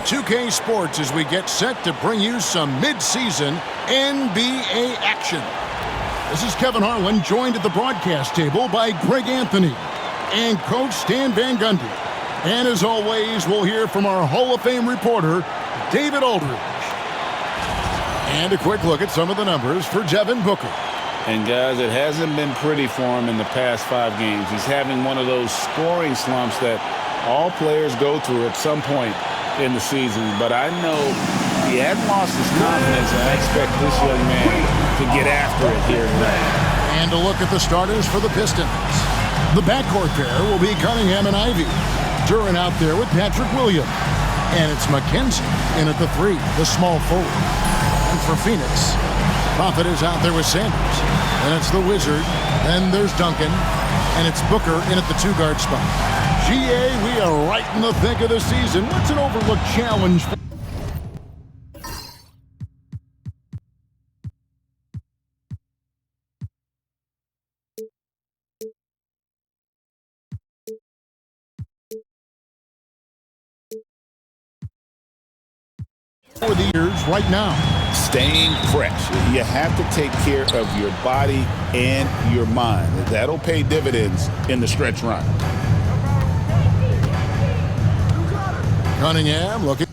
2K Sports as we get set to bring you some mid-season NBA action. This is Kevin Harlan, joined at the broadcast table by Greg Anthony and Coach Stan Van Gundy. And as always, we'll hear from our Hall of Fame reporter, David Aldridge. And a quick look at some of the numbers for Devin Booker. And guys, it hasn't been pretty for him in the past 5 games. He's having one of those scoring slumps that all players go through at some point in the season. But I know he hadn't lost his confidence, and I expect this young man to get after it here tonight. And a look at the starters for the Pistons. The backcourt pair will be Cunningham and Ivy. Duran out there with Patrick Williams. And it's McKenzie in at the 3, the small forward. And for Phoenix, Prophet is out there with Sanders. And it's the Wizard. Then there's Duncan. And it's Booker in at the 2-guard spot. GA, we are right in the thick of the season. What's an overlooked challenge for the years right now? Staying fresh. You have to take care of your body and your mind. That'll pay dividends in the stretch run. Cunningham looking.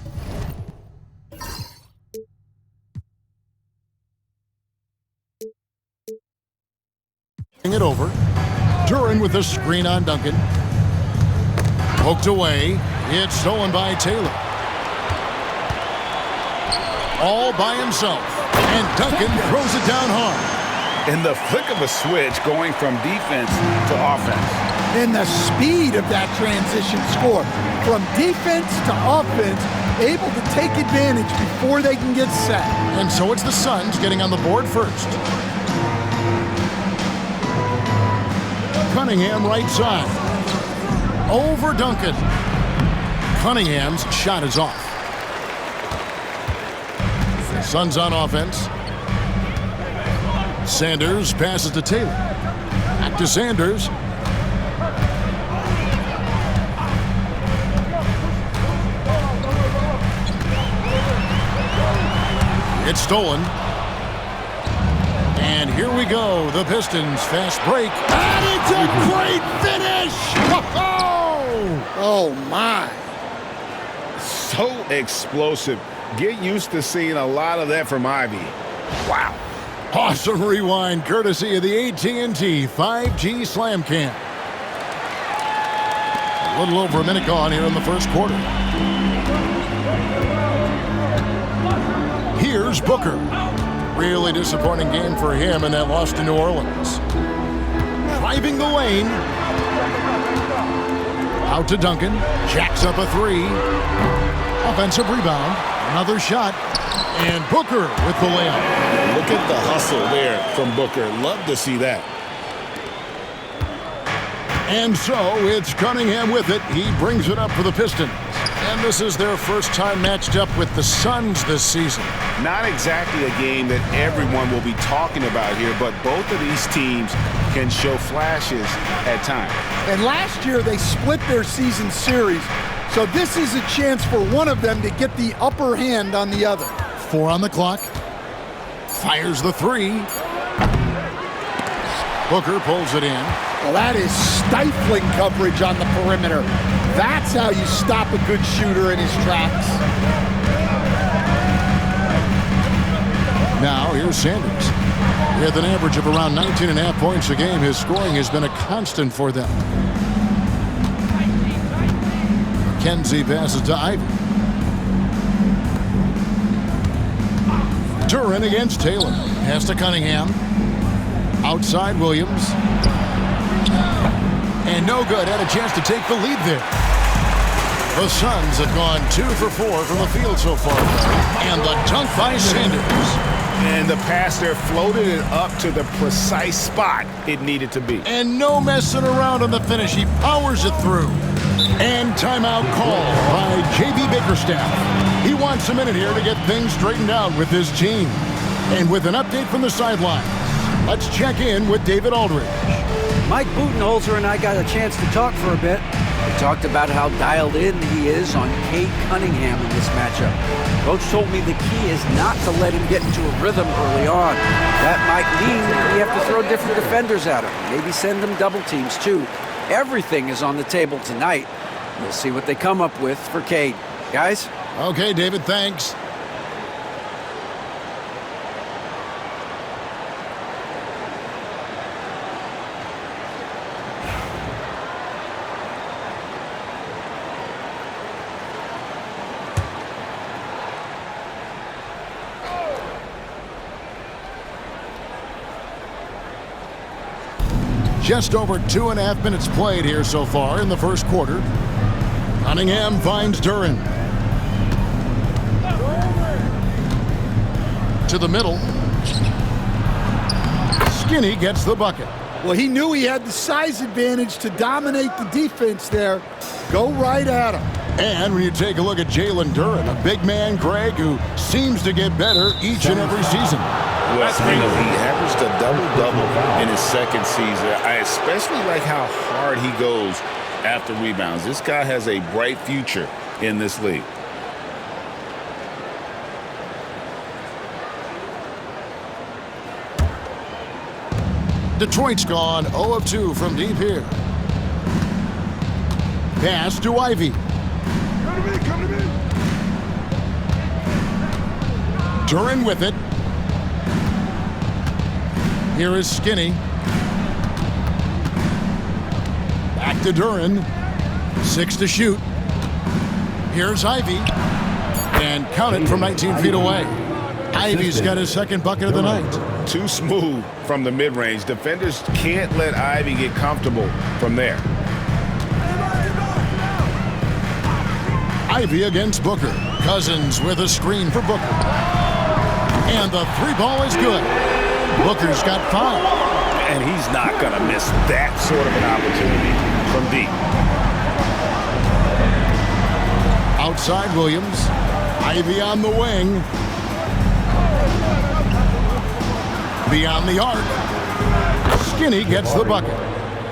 It over. Duran with a screen on Duncan. Poked away. It's stolen by Taylor. All by himself. And Duncan throws it down hard. In the flick of a switch, going from defense to offense. And the speed of that transition score. From defense to offense, able to take advantage before they can get set. And so it's the Suns getting on the board first. Cunningham right side. Over Duncan. Cunningham's shot is off. Suns on offense. Sanders passes to Taylor. Back to Sanders. It's stolen. And here we go. The Pistons fast break. And it's a great finish! Oh, my. So explosive. Get used to seeing a lot of that from Ivy. Wow. Awesome rewind courtesy of the AT&T 5G Slam Cam. A little over a minute gone here in the first quarter. Here's Booker. Really disappointing game for him in that loss to New Orleans. Driving the lane. Out to Duncan. Jacks up a 3. Offensive rebound. Another shot. And Booker with the layup. Look at the hustle there from Booker. Love to see that. And so it's Cunningham with it. He brings it up for the Pistons. And this is their first time matched up with the Suns this season. Not exactly a game that everyone will be talking about here, but both of these teams can show flashes at times. And last year they split their season series, so this is a chance for one of them to get the upper hand on the other. 4 on the clock. Fires the 3. Booker pulls it in. Well, that is stifling coverage on the perimeter. That's how you stop a good shooter in his tracks. Now, here's Sanders. With an average of around 19.5 points a game, his scoring has been a constant for them. McKenzie passes to Ivy. Duran against Taylor. Pass to Cunningham. Outside Williams. And no good. Had a chance to take the lead there. The Suns have gone 2 for 4 from the field so far. And the dunk by Sanders. And the pass there floated it up to the precise spot it needed to be. And no messing around on the finish. He powers it through. And timeout called by J.B. Bickerstaff. He wants a minute here to get things straightened out with his team. And with an update from the sidelines, let's check in with David Aldridge. Mike Budenholzer and I got a chance to talk for a bit. He talked about how dialed in he is on Cade Cunningham in this matchup. Coach told me the key is not to let him get into a rhythm early on. That might mean we have to throw different defenders at him. Maybe send them double teams too. Everything is on the table tonight. We'll see what they come up with for Cade. Guys? Okay, David, thanks. Just over 2.5 minutes played here so far in the first quarter. Cunningham finds Duren. To the middle. Skinny gets the bucket. Well, he knew he had the size advantage to dominate the defense there. Go right at him. And when you take a look at Jalen Duren, a big man, Greg, who seems to get better each and every season. Well, he averaged a double-double in his second season. I especially like how hard he goes after rebounds. This guy has a bright future in this league. Detroit's gone 0 of 2 from deep here. Pass to Ivy. Come to me. Duren with it. Here is Skinny. Back to Duren. 6 to shoot. Here's Ivy. And count it from 19 feet away. Ivy's got his second bucket of the night. Too smooth from the mid-range. Defenders can't let Ivy get comfortable from there. Ivy against Booker. Cousins with a screen for Booker. And the three ball is good. Booker's got 5. And he's not going to miss that sort of an opportunity from deep. Outside Williams. Ivy on the wing. Beyond the arc. Skinny gets the bucket.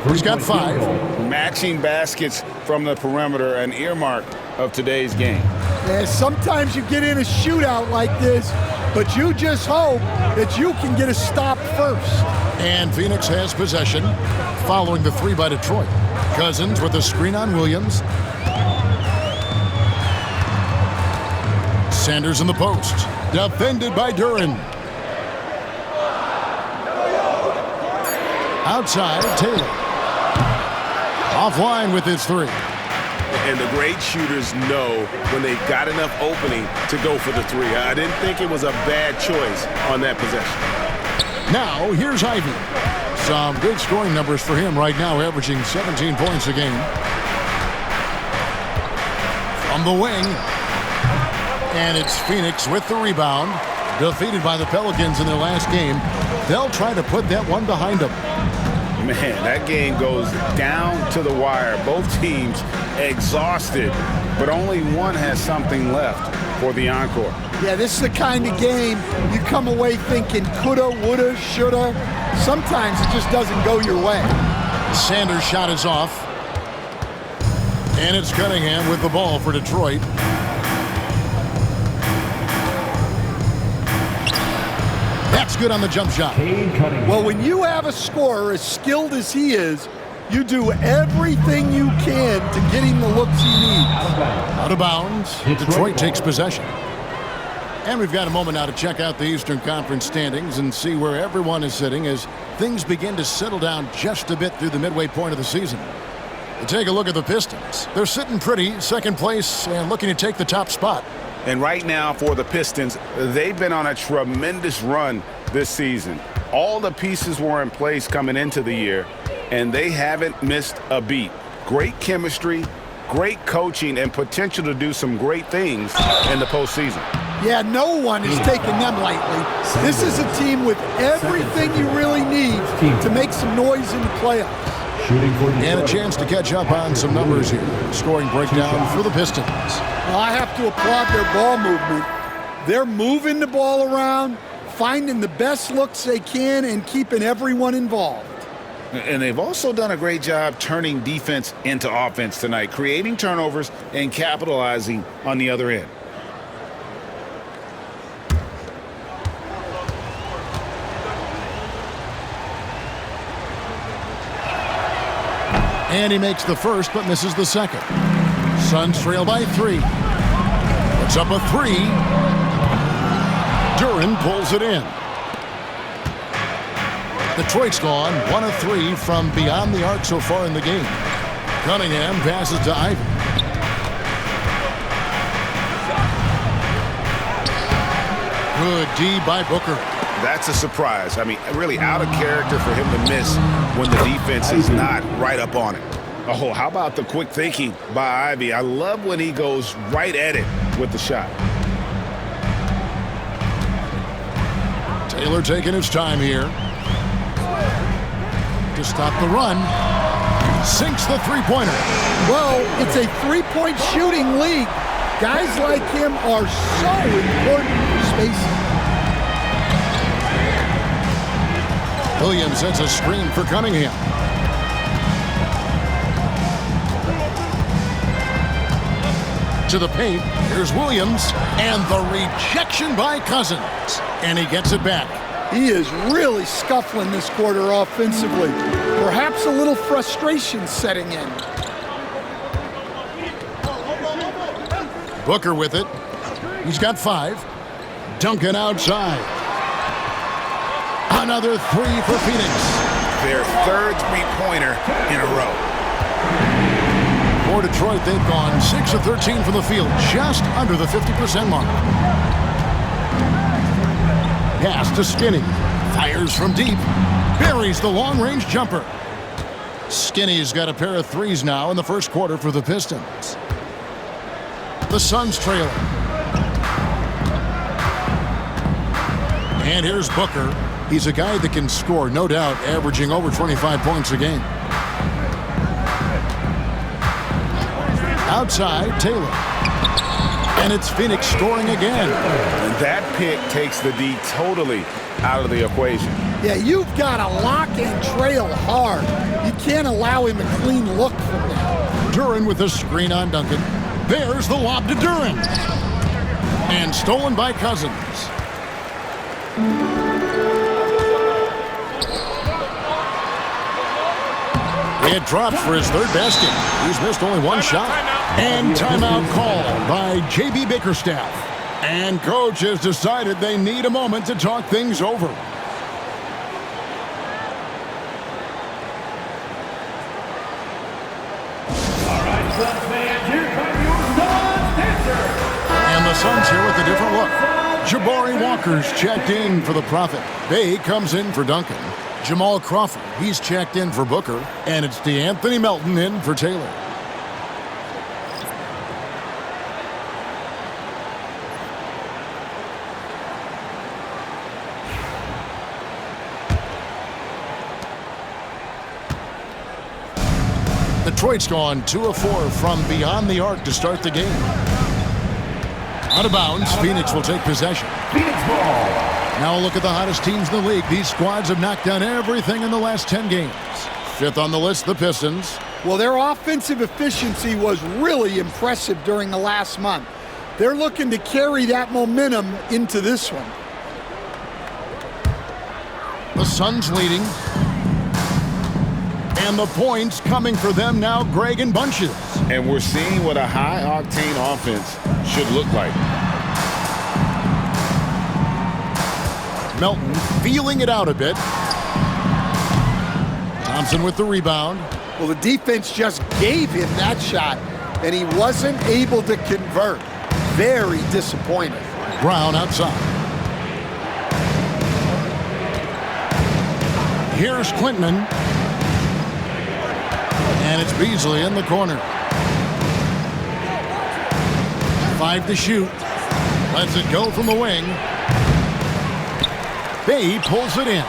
He's got 5. Matching baskets from the perimeter, an earmark of today's game. Yeah, sometimes you get in a shootout like this, but you just hope that you can get a stop first. And Phoenix has possession following the 3 by Detroit. Cousins with a screen on Williams. Sanders in the post. Defended by Duren. Outside, Taylor. Offline with his 3. And the great shooters know when they've got enough opening to go for the 3. I didn't think it was a bad choice on that possession. Now, here's Ivy. Some good scoring numbers for him right now, averaging 17 points a game. From the wing. And it's Phoenix with the rebound. Defeated by the Pelicans in their last game. They'll try to put that one behind them. Man, that game goes down to the wire. Both teams exhausted, but only one has something left for the encore. Yeah, this is the kind of game you come away thinking coulda, woulda, shoulda. Sometimes it just doesn't go your way. Sanders' shot is off. And it's Cunningham with the ball for Detroit. That's good on the jump shot. Well, when you have a scorer as skilled as he is, you do everything you can to get him the looks he needs. Out of bounds. Detroit takes possession. And we've got a moment now to check out the Eastern Conference standings and see where everyone is sitting as things begin to settle down just a bit through the midway point of the season. Take a look at the Pistons. They're sitting pretty, second place, and looking to take the top spot. And right now for the Pistons, they've been on a tremendous run this season. All the pieces were in place coming into the year, and they haven't missed a beat. Great chemistry, great coaching, and potential to do some great things in the postseason. Yeah, no one is taking them lightly. This is a team with everything you really need to make some noise in the playoffs. And a chance to catch up on some numbers here. Scoring breakdown for the Pistons. Well, I have to applaud their ball movement. They're moving the ball around, finding the best looks they can, and keeping everyone involved. And they've also done a great job turning defense into offense tonight, creating turnovers and capitalizing on the other end. And he makes the first but misses the second. Suns trail by 3. It's up a 3. Duren pulls it in. Detroit's gone 1 of 3 from beyond the arc so far in the game. Cunningham passes to Ivy. Good D by Booker. That's a surprise. I mean, really out of character for him to miss when the defense is not right up on it. Oh, how about the quick thinking by Ivy? I love when he goes right at it with the shot. Taylor taking his time here to stop the run. Sinks the three-pointer. Well, it's a three-point shooting league. Guys like him are so important for spacing. Williams sets a screen for Cunningham. To the paint, here's Williams, and the rejection by Cousins. And he gets it back. He is really scuffling this quarter offensively. Perhaps a little frustration setting in. Booker with it. He's got 5. Duncan outside. Another 3 for Phoenix. Their third three-pointer in a row. For Detroit, they've gone 6 of 13 from the field, just under the 50% mark. Pass to Skinny. Fires from deep. Buries the long-range jumper. Skinny's got a pair of 3s now in the first quarter for the Pistons. The Suns trailing. And here's Booker. He's a guy that can score, no doubt, averaging over 25 points a game. Outside, Taylor. And it's Phoenix scoring again. And that pick takes the D totally out of the equation. Yeah, you've got to lock and trail hard. You can't allow him a clean look from there. Duren with a screen on Duncan. There's the lob to Duren. And stolen by Cousins. It drops for his third basket. He's missed only one shot. And timeout called by J.B. Bickerstaff. And coach has decided they need a moment to talk things over. And the Suns here with a different look. Jabari Walker's checked in for the Prophet. Bay comes in for Duncan. Jamal Crawford, he's checked in for Booker. And it's DeAnthony Melton in for Taylor. Detroit's gone 2 of 4 from beyond the arc to start the game. Out of bounds, Phoenix will take possession. Phoenix ball. Now a look at the hottest teams in the league. These squads have knocked down everything in the last 10 games. 5th on the list, the Pistons. Well, their offensive efficiency was really impressive during the last month. They're looking to carry that momentum into this one. The Suns leading. And the points coming for them now, Greg, in bunches. And we're seeing what a high-octane offense should look like. Melton feeling it out a bit. Thompson with the rebound. Well, the defense just gave him that shot, and he wasn't able to convert. Very disappointing. Brown outside. Here's Quintman. And it's Beasley in the corner. 5 to shoot. Lets it go from the wing. Bay pulls it in.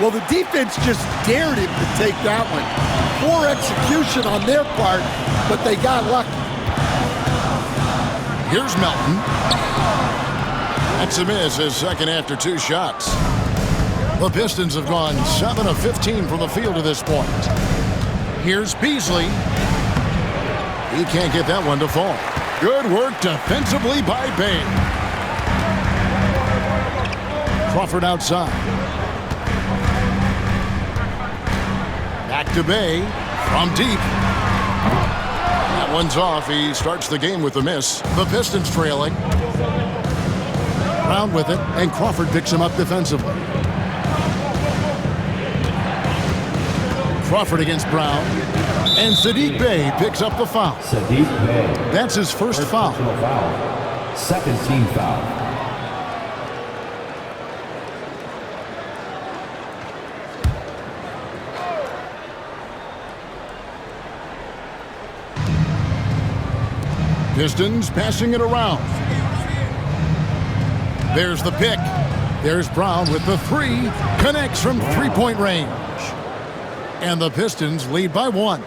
Well, the defense just dared him to take that one. Poor execution on their part, but they got lucky. Here's Melton. That's a miss, his second after 2 shots. The Pistons have gone 7 of 15 from the field to this point. Here's Beasley. He can't get that one to fall. Good work defensively by Bay. Crawford outside. Back to Bay from deep. That one's off. He starts the game with a miss. The Pistons trailing. Brown with it, and Crawford picks him up defensively. Crawford against Brown. And Saddiq Bey picks up the foul. Saddiq Bey. That's his first foul. Second team foul. Pistons passing it around. There's the pick. There's Brown with the three. Connects from three-point range. And the Pistons lead by 1.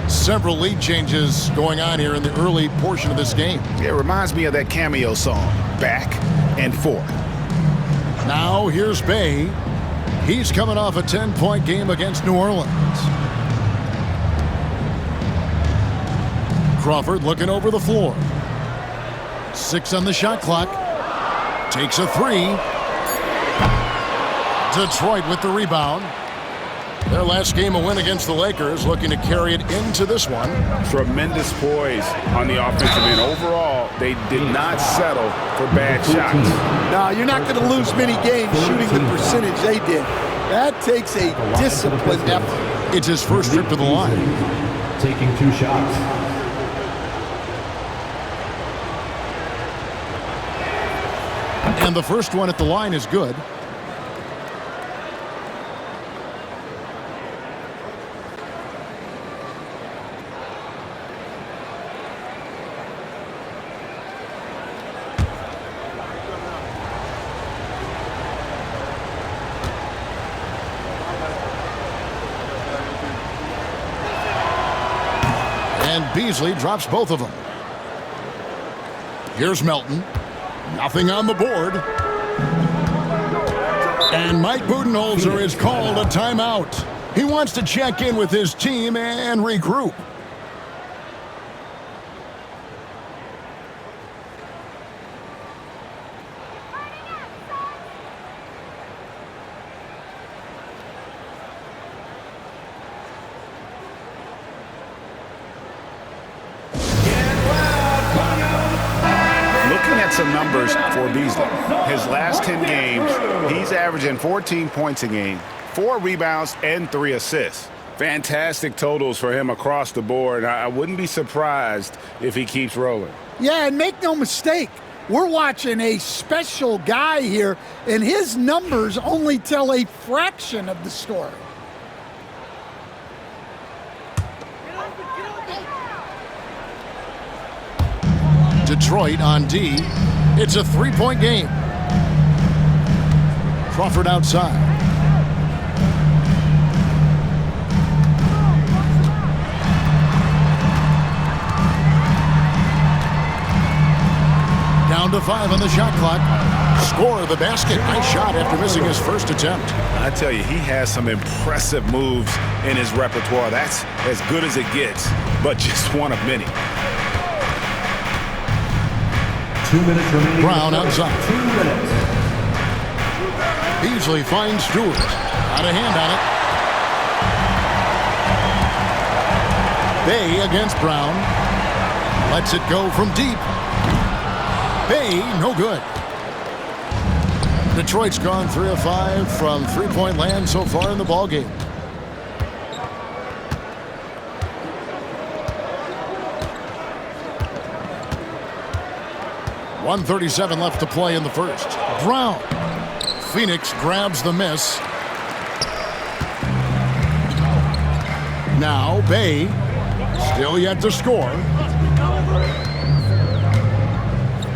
Several lead changes going on here in the early portion of this game. It reminds me of that cameo song, Back and Forth. Now here's Bay. He's coming off a 10-point game against New Orleans. Crawford looking over the floor. 6 on the shot clock. Takes a 3. Detroit with the rebound. Their last game, a win against the Lakers, looking to carry it into this one. Tremendous poise on the offensive end. Overall, they did not settle for bad shots. No, you're not going to lose many games shooting the percentage they did. That takes a disciplined effort. It's his first trip to the line. Taking 2 shots. And the first one at the line is good. And Beasley drops both of them. Here's Melton. Nothing on the board. And Mike Budenholzer is called a timeout. He wants to check in with his team and regroup. Some numbers for Beasley. His last 10 games, he's averaging 14 points a game, 4 rebounds, and 3 assists. Fantastic totals for him across the board. I wouldn't be surprised if he keeps rolling. Yeah, and make no mistake, we're watching a special guy here, and his numbers only tell a fraction of the story. Detroit on D. It's a 3-point game. Crawford outside. Down to 5 on the shot clock. Score the basket. Nice shot after missing his first attempt. I tell you, he has some impressive moves in his repertoire. That's as good as it gets, but just one of many. 2 minutes remaining. Brown outside. 2 minutes. Beasley finds Stewart. Out of hand on it. Bay against Brown. Lets it go from deep. Bay, no good. Detroit's gone 3 of 5 from three-point land so far in the ballgame. .137 left to play in the first. Brown. Phoenix grabs the miss. Now Bay. Still yet to score.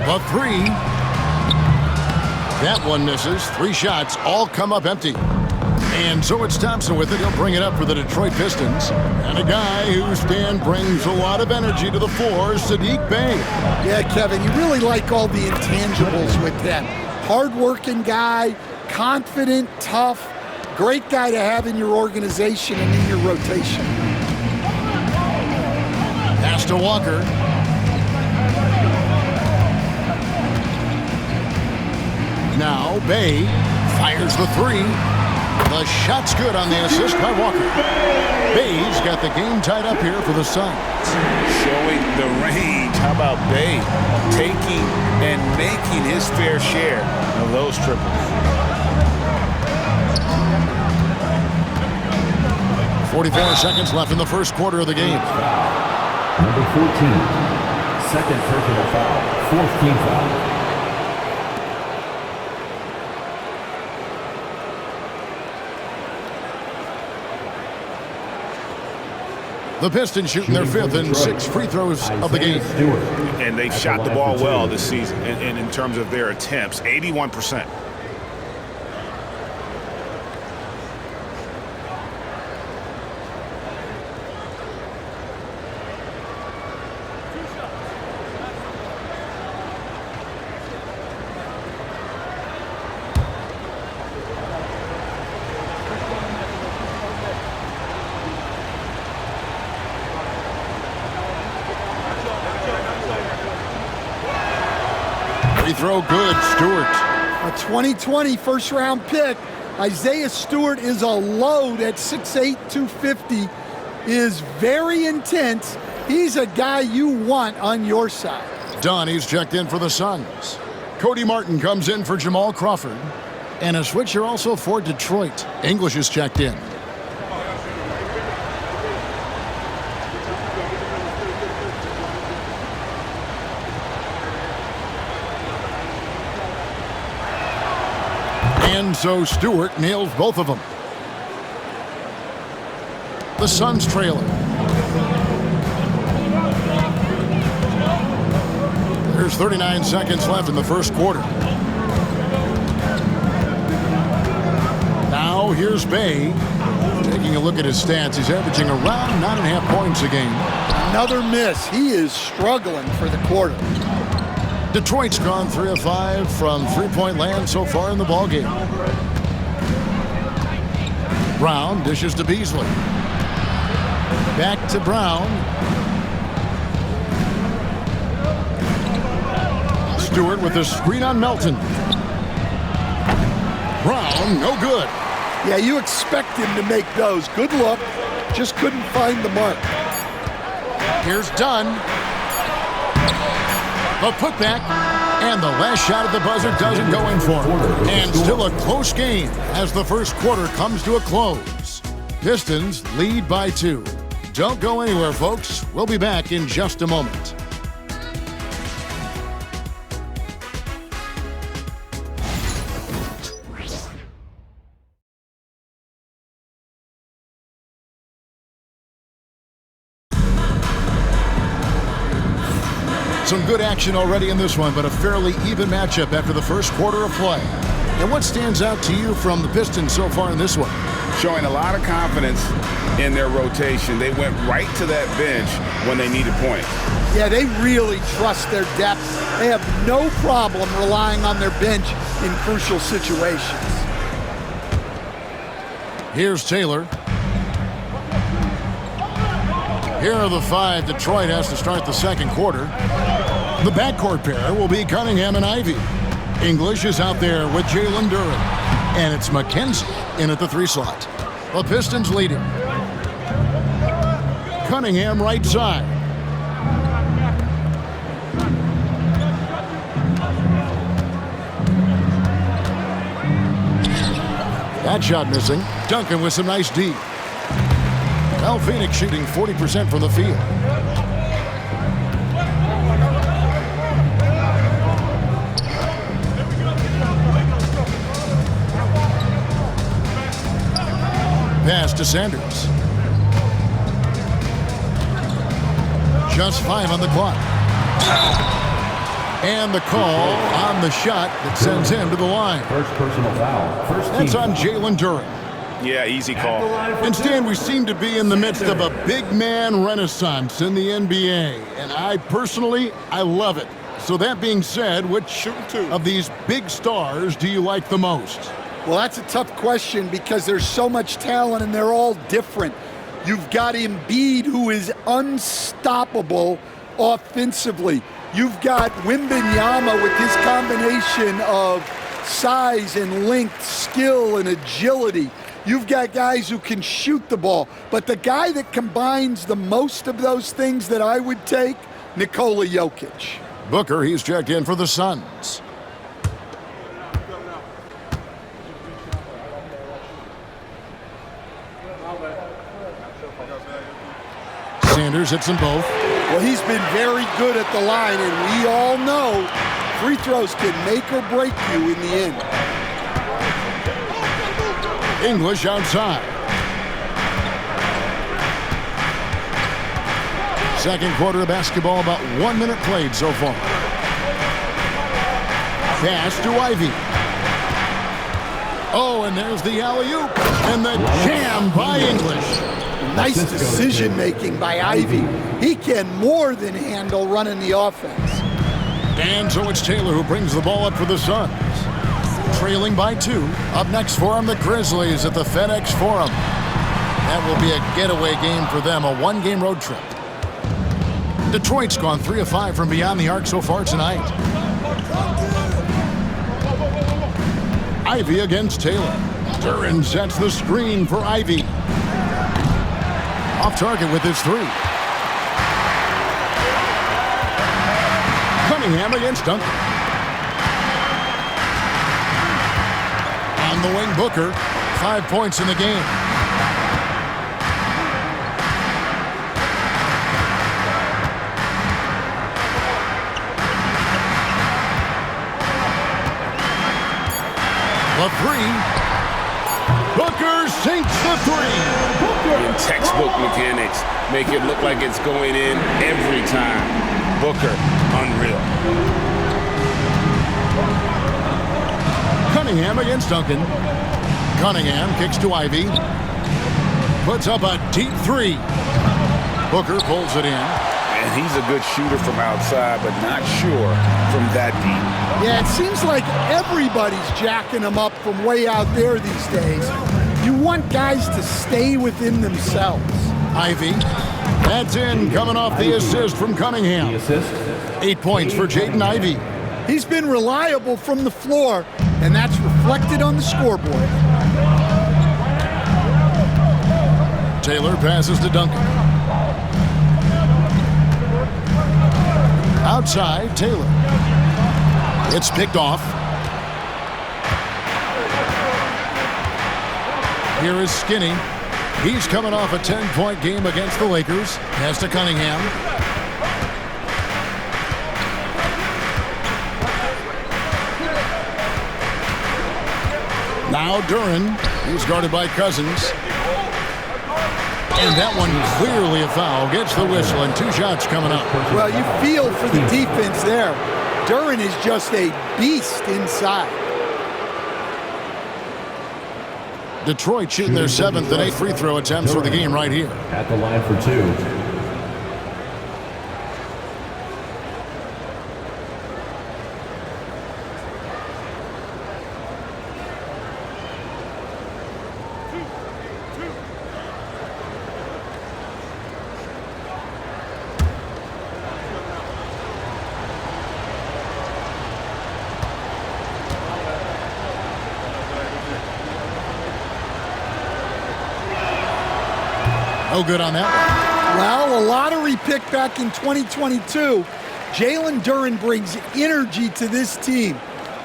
The 3. That one misses. 3 shots all come up empty. And so it's Thompson with it. He'll bring it up for the Detroit Pistons. And a guy whose stand brings a lot of energy to the floor, Saddiq Bey. Yeah, Kevin, you really like all the intangibles with him. Hard-working guy, confident, tough, Great guy to have in your organization and in your rotation. Pass to Walker. Now Bay fires the three. The shot's good on the assist by Walker. Bay's got the game tied up here for the Suns. Showing the range. How about Bay taking and making his fair share of those triples? 44 seconds left in the first quarter of the game. Number 14. Second personal foul. Fourth team foul. The Pistons shooting their fifth and sixth free throws of the game. And they've shot the ball well this season and in terms of their attempts, 81%. Free throw good, Stewart. A 2020 first-round pick. Isaiah Stewart is a load at 6'8", 250, is very intense. He's a guy you want on your side. Donnie's checked in for the Suns. Cody Martin comes in for Jamal Crawford. And a switcher also for Detroit. English is checked in. And so Stewart nails both of them. The Suns trailing. There's 39 seconds left in the first quarter. Now here's Bay. Taking a look at his stats, he's averaging around 9.5 points a game. Another miss. He is struggling for the quarter. Detroit's gone 3 of 5 from three-point land so far in the ballgame. Brown dishes to Beasley. Back to Brown. Stewart with the screen on Melton. Brown, no good. Yeah, you expect him to make those. Good look. Just couldn't find the mark. Here's Dunn. The putback, and the last shot at the buzzer doesn't go in for him. And still a close game as the first quarter comes to a close. Pistons lead by 2. Don't go anywhere, folks. We'll be back in just a moment. Some good action already in this one, but a fairly even matchup after the first quarter of play. And what stands out to you from the Pistons so far in this one? Showing a lot of confidence in their rotation. They went right to that bench when they needed points. Yeah, they really trust their depth. They have no problem relying on their bench in crucial situations. Here's Taylor. Here are the 5 Detroit has to start the second quarter. The backcourt pair will be Cunningham and Ivy. English is out there with Jalen Duren. And it's McKenzie in at the 3 slot. The Pistons leading. Cunningham right side. That shot missing. Duncan with some nice D. Well, Phoenix shooting 40% from the field. Pass to Sanders. Just 5 on the clock. And the call on the shot that sends him to the line. First personal foul. That's on Jalen Duren. Yeah, easy call. And Stan, we seem to be in the midst of a big man renaissance in the NBA. And I love it. So that being said, which of these big stars do you like the most? Well, that's a tough question because there's so much talent and they're all different. You've got Embiid, who is unstoppable offensively. You've got Wembanyama with his combination of size and length, skill and agility. You've got guys who can shoot the ball. But the guy that combines the most of those things that I would take, Nikola Jokic. Booker, he's checked in for the Suns. Sanders hits them both. Well, he's been very good at the line, and we all know free throws can make or break you in the end. English outside. Second quarter of basketball, about 1 minute played so far. Pass to Ivy. Oh, and there's the alley-oop. And the jam by English. Nice decision-making by Ivy. He can more than handle running the offense. And so it's Taylor who brings the ball up for the Suns. Trailing by 2. Up next for them, the Grizzlies at the FedEx Forum. That will be a getaway game for them, a one-game road trip. Detroit's gone 3 of 5 from beyond the arc so far tonight. Ivy against Taylor. Duran sets the screen for Ivy. Off target with his 3. Cunningham against Duncan. On the wing, Booker. 5 points in the game. The 3. Booker sinks the 3. In textbook mechanics, make it look like it's going in every time. Booker, unreal. Cunningham against Duncan. Cunningham kicks to Ivy. Puts up a deep 3. Booker pulls it in. And he's a good shooter from outside, but not sure from that deep. Yeah, it seems like everybody's jacking him up from way out there these days. You want guys to stay within themselves. Ivy. That's in, coming off the assist from Cunningham. 8 points for Jaden Ivey. He's been reliable from the floor, and that's reflected on the scoreboard. Taylor passes to Duncan. Outside, Taylor. It's picked off. Here is Skinny. He's coming off a 10-point game against the Lakers. Pass to Cunningham. Now Duran. He's guarded by Cousins. And that one clearly a foul. Gets the whistle and 2 shots coming up. Well, you feel for the defense there. Duran is just a beast inside. Detroit shooting their 7th and 8th free throw attempts for the game right here. At the line for 2. No good on that one. Well, a lottery pick back in 2022. Jalen Duran brings energy to this team.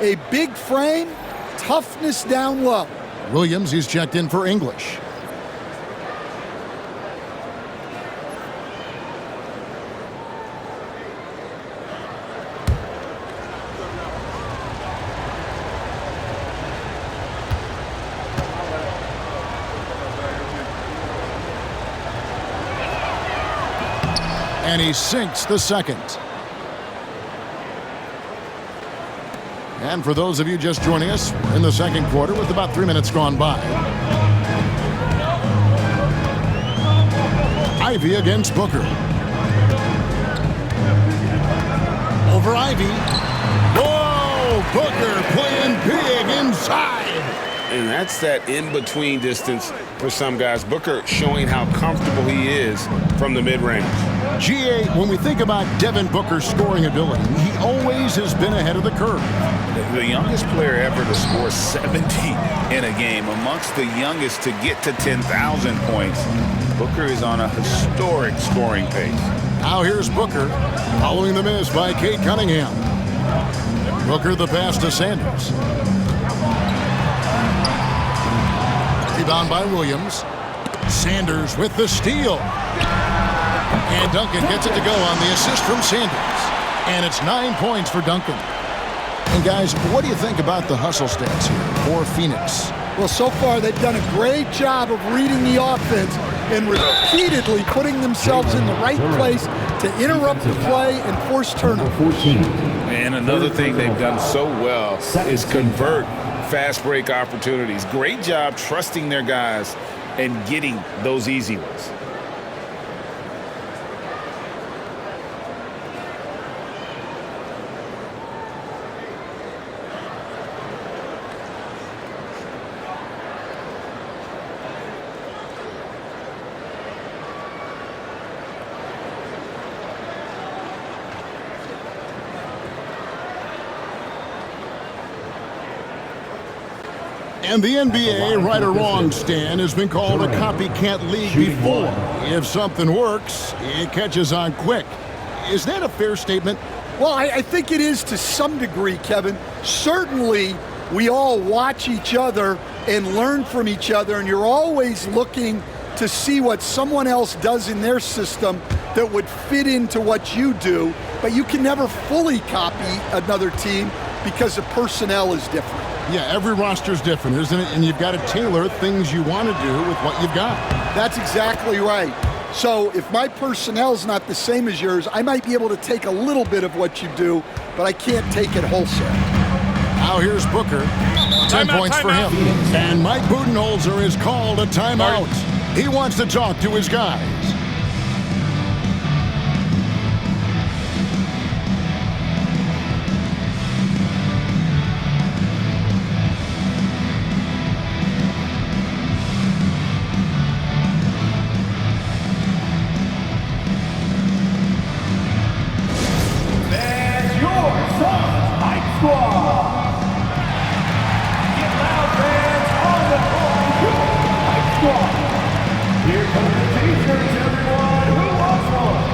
A big frame, toughness down low. Williams, he's checked in for English. And he sinks the second. And for those of you just joining us, we're in the second quarter with about 3 minutes gone by. Ivy against Booker. Over Ivy. Whoa! Booker playing big inside. And that's that in-between distance for some guys. Booker showing how comfortable he is from the mid-range. GA, when we think about Devin Booker's scoring ability, he always has been ahead of the curve. The youngest player ever to score 70 in a game, amongst the youngest to get to 10,000 points. Booker is on a historic scoring pace. Now here's Booker, following the miss by Cade Cunningham. Booker the pass to Sanders. Rebound by Williams. Sanders with the steal. And Duncan gets it to go on the assist from Sanders. And it's 9 points for Duncan. And guys, what do you think about the hustle stats here for Phoenix? Well, so far they've done a great job of reading the offense and repeatedly putting themselves in the right place to interrupt the play and force turnover. And another thing they've done so well is convert fast break opportunities. Great job trusting their guys and getting those easy ones. And the NBA, right or wrong, Stan, has been called a copycat league before. If something works, it catches on quick. Is that a fair statement? Well, I think it is to some degree, Kevin. Certainly, we all watch each other and learn from each other, and you're always looking to see what someone else does in their system that would fit into what you do, but you can never fully copy another team because the personnel is different. Yeah, every roster's different, isn't it? And you've got to tailor things you want to do with what you've got. That's exactly right. So if my personnel's not the same as yours, I might be able to take a little bit of what you do, but I can't take it wholesale. Now here's Booker. 10 points for him. And Mike Budenholzer is called a timeout. He wants to talk to his guys. Here comes the t-shirts, everyone. Who wants one?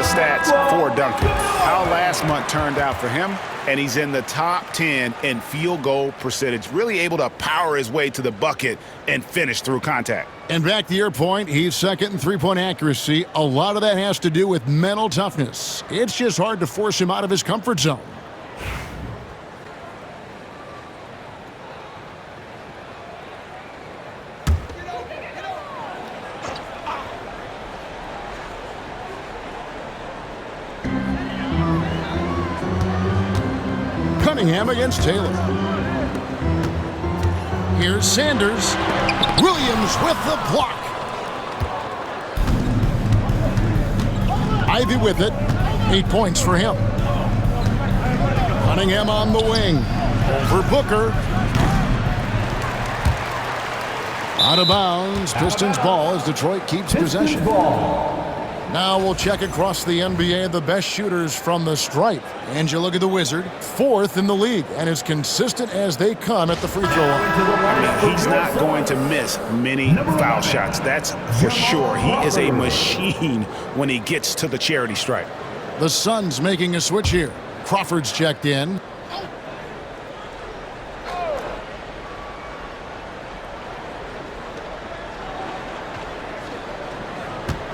Stats for Duncan. How last month turned out for him, and he's in the top 10 in field goal percentage, really able to power his way to the bucket and finish through contact. And back to your point, he's second in three-point accuracy. A lot of that has to do with mental toughness. It's just hard to force him out of his comfort zone. Cunningham against Taylor. Here's Sanders. Williams with the block. Ivy with it. 8 points for him. Cunningham on the wing. Over Booker. Out of bounds. Pistons ball as Detroit keeps possession. Now we'll check across the NBA the best shooters from the stripe. And you look at the Wizard, 4th in the league, and as consistent as they come at the free throw line. I mean, he's not going to miss many foul shots. That's for sure. He is a machine when he gets to the charity stripe. The Suns making a switch here. Crawford's checked in.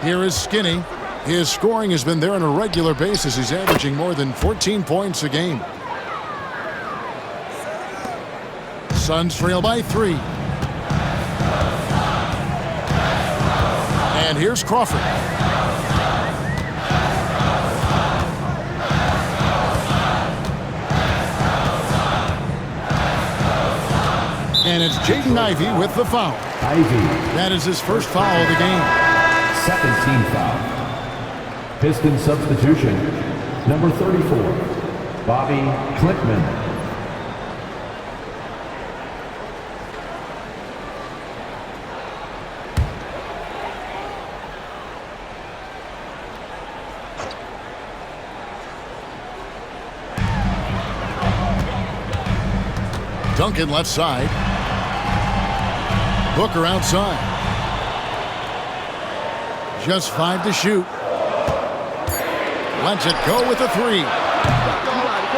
Here is Skinny. His scoring has been there on a regular basis. He's averaging more than 14 points a game. Suns trail by 3. And here's Crawford. And it's Jaden Ivey with the foul. That is his first foul of the game. Second team foul. Piston substitution, number 34, Bobby Klickman. Duncan left side. Booker outside. Just 5 to shoot. Lets it go with a 3.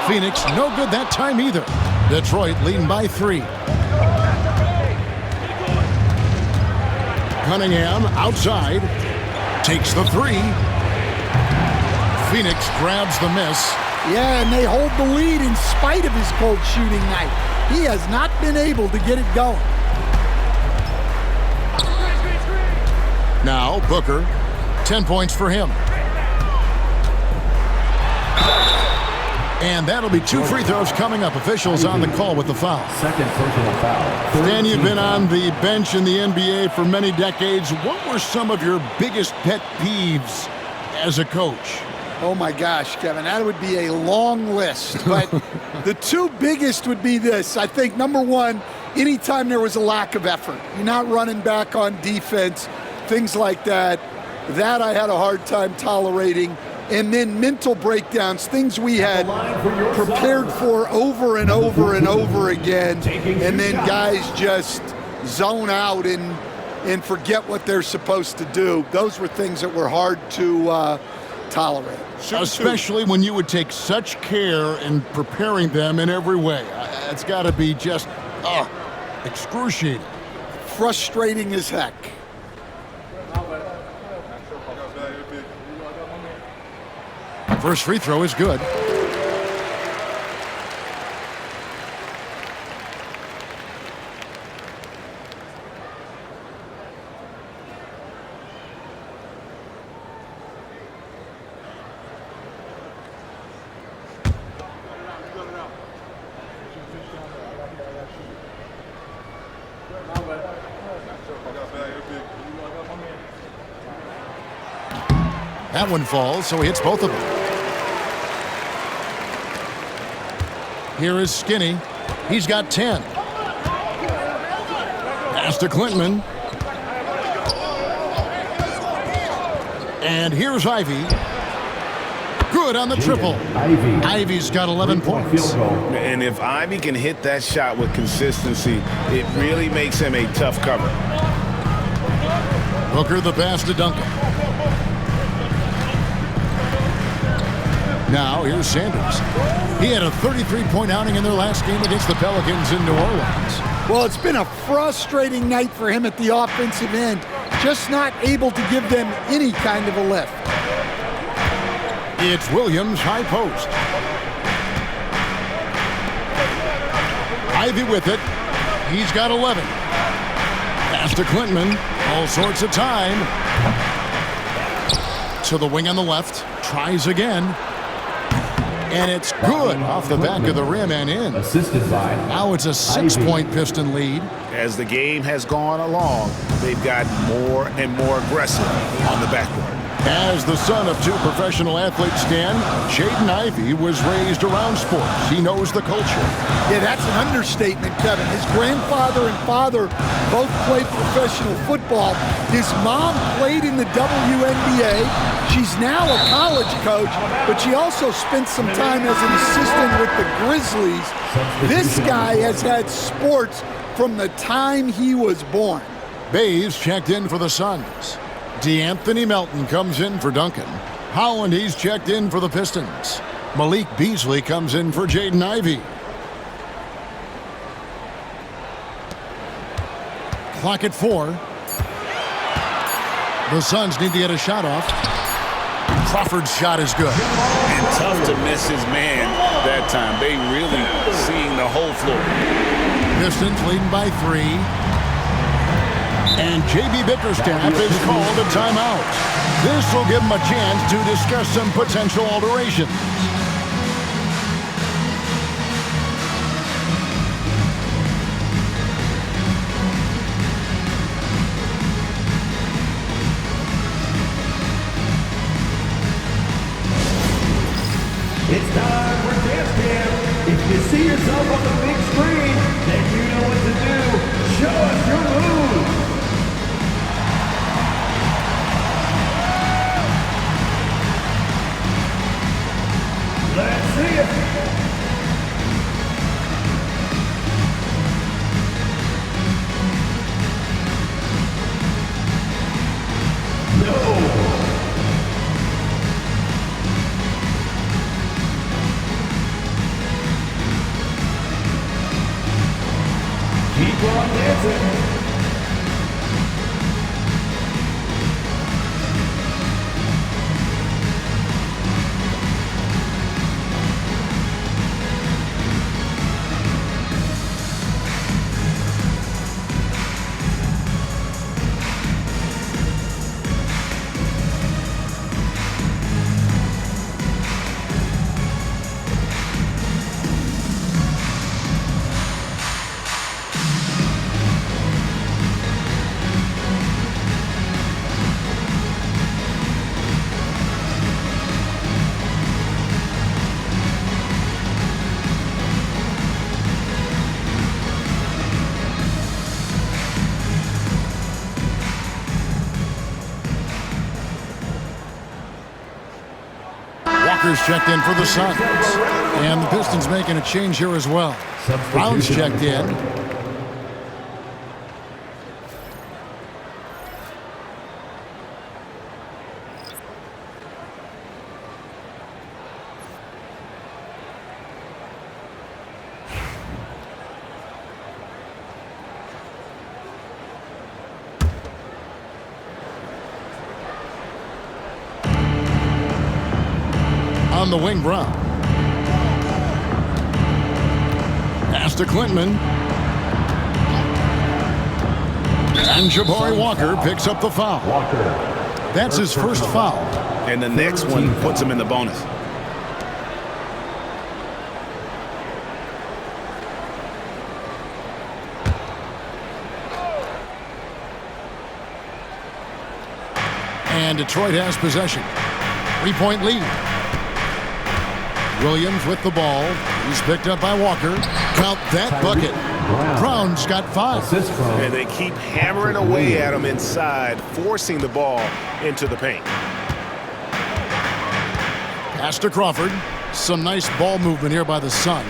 Phoenix no good that time either. Detroit leading by 3. Cunningham outside. Takes the 3. Phoenix grabs the miss. Yeah, and they hold the lead in spite of his cold shooting night. He has not been able to get it going. Now Booker, 10 points for him. And that'll be 2 free throws coming up. Officials on the call with the foul. Second personal foul. Dan, you've been on the bench in the NBA for many decades. What were some of your biggest pet peeves as a coach? Oh my gosh, Kevin, that would be a long list. But the 2 biggest would be this. I think number 1, anytime there was a lack of effort, you're not running back on defense, things like that. That I had a hard time tolerating. And then mental breakdowns, things we had prepared for over and over and over again. And then guys just zone out and forget what they're supposed to do. Those were things that were hard to tolerate. Especially when you would take such care in preparing them in every way. It's got to be just excruciating. Frustrating as heck. First free throw is good. That one falls, so he hits both of them. Here is Skinny. He's got 10. Pass to Clinton. And here's Ivey. Good on the triple. Ivey's got 11 points. And if Ivey can hit that shot with consistency, it really makes him a tough cover. Booker the pass to Duncan. Now here's Sanders. He had a 33-point outing in their last game against the Pelicans in New Orleans. Well, it's been a frustrating night for him at the offensive end. Just not able to give them any kind of a lift. It's Williams high post. Ivey with it. He's got 11. Pass to Clinton. All sorts of time. To the wing on the left. Tries again. And it's good off the back of the rim and in. Assisted by. Now it's a 6-point Piston lead. As the game has gone along, they've gotten more and more aggressive on the backcourt. As the son of two professional athletes, Dan, Jaden Ivey was raised around sports. He knows the culture. Yeah, that's an understatement, Kevin. His grandfather and father both played professional football. His mom played in the WNBA. She's now a college coach, but she also spent some time as an assistant with the Grizzlies. This guy has had sports from the time he was born. Bays checked in for the Suns. DeAnthony Melton comes in for Duncan. Howland, he's checked in for the Pistons. Malik Beasley comes in for Jaden Ivey. Clock at 4. The Suns need to get a shot off. Crawford's shot is good. And tough to miss his man that time. They really seeing the whole floor. Pistons leading by 3. And J.B. Bickerstaff is called a timeout. This will give him a chance to discuss some potential alterations. It's time for Dance Camp. If you see yourself on the big screen, then you know what to do. Show us your moves. Let's see it. No. Keep on dancing. Walker's checked in for the Suns. And the Pistons making a change here as well. Brown's checked in. On the wing, Brown. Pass to Clinton. And Jabari Walker picks up the foul. That's his first foul. And the next one puts him in the bonus. And Detroit has possession. 3-point lead. Williams with the ball. He's picked up by Walker. Count that bucket. Brown's got 5. And they keep hammering away at him inside, forcing the ball into the paint. Pass to Crawford. Some nice ball movement here by the Suns.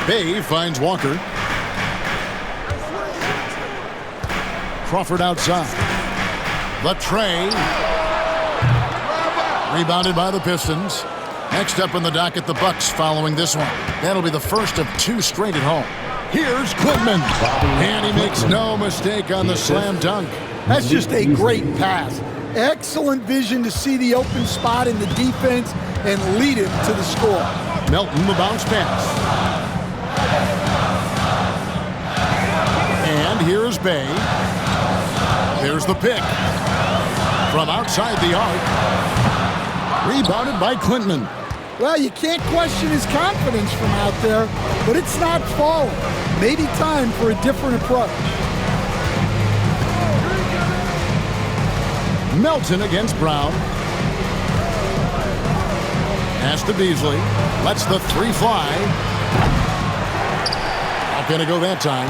Bay finds Walker. Crawford outside. The tray. Rebounded by the Pistons. Next up in the docket, the Bucks following this one. That'll be the first of 2 straight at home. Here's Quitman. And he makes no mistake on the slam dunk. That's just a great pass. Excellent vision to see the open spot in the defense and lead him to the score. Melton, the bounce pass. And here's Bay. There's the pick. From outside the arc. Rebounded by Clinton. Well, you can't question his confidence from out there, but it's not falling. Maybe time for a different approach. Melton against Brown. Pass to Beasley. Lets the three fly. Not going to go that time.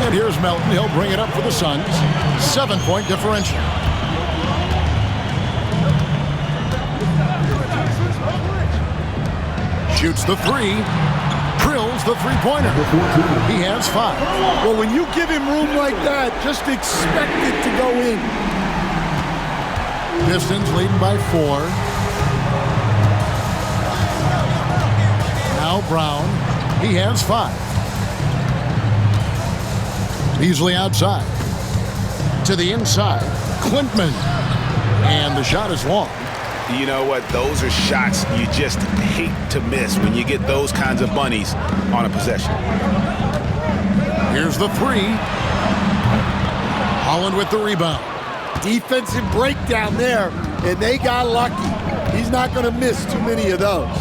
And here's Melton. He'll bring it up for the Suns. 7-point differential. Shoots the three. Drills the three-pointer. He has 5. Well, when you give him room like that, just expect it to go in. Pistons leading by 4. Now Brown. He has 5. Beasley outside. To the inside. Klintman. And the shot is long. You know what? Those are shots you just hate to miss when you get those kinds of bunnies on a possession. Here's the three. Holland with the rebound. Defensive breakdown there, and they got lucky. He's not going to miss too many of those.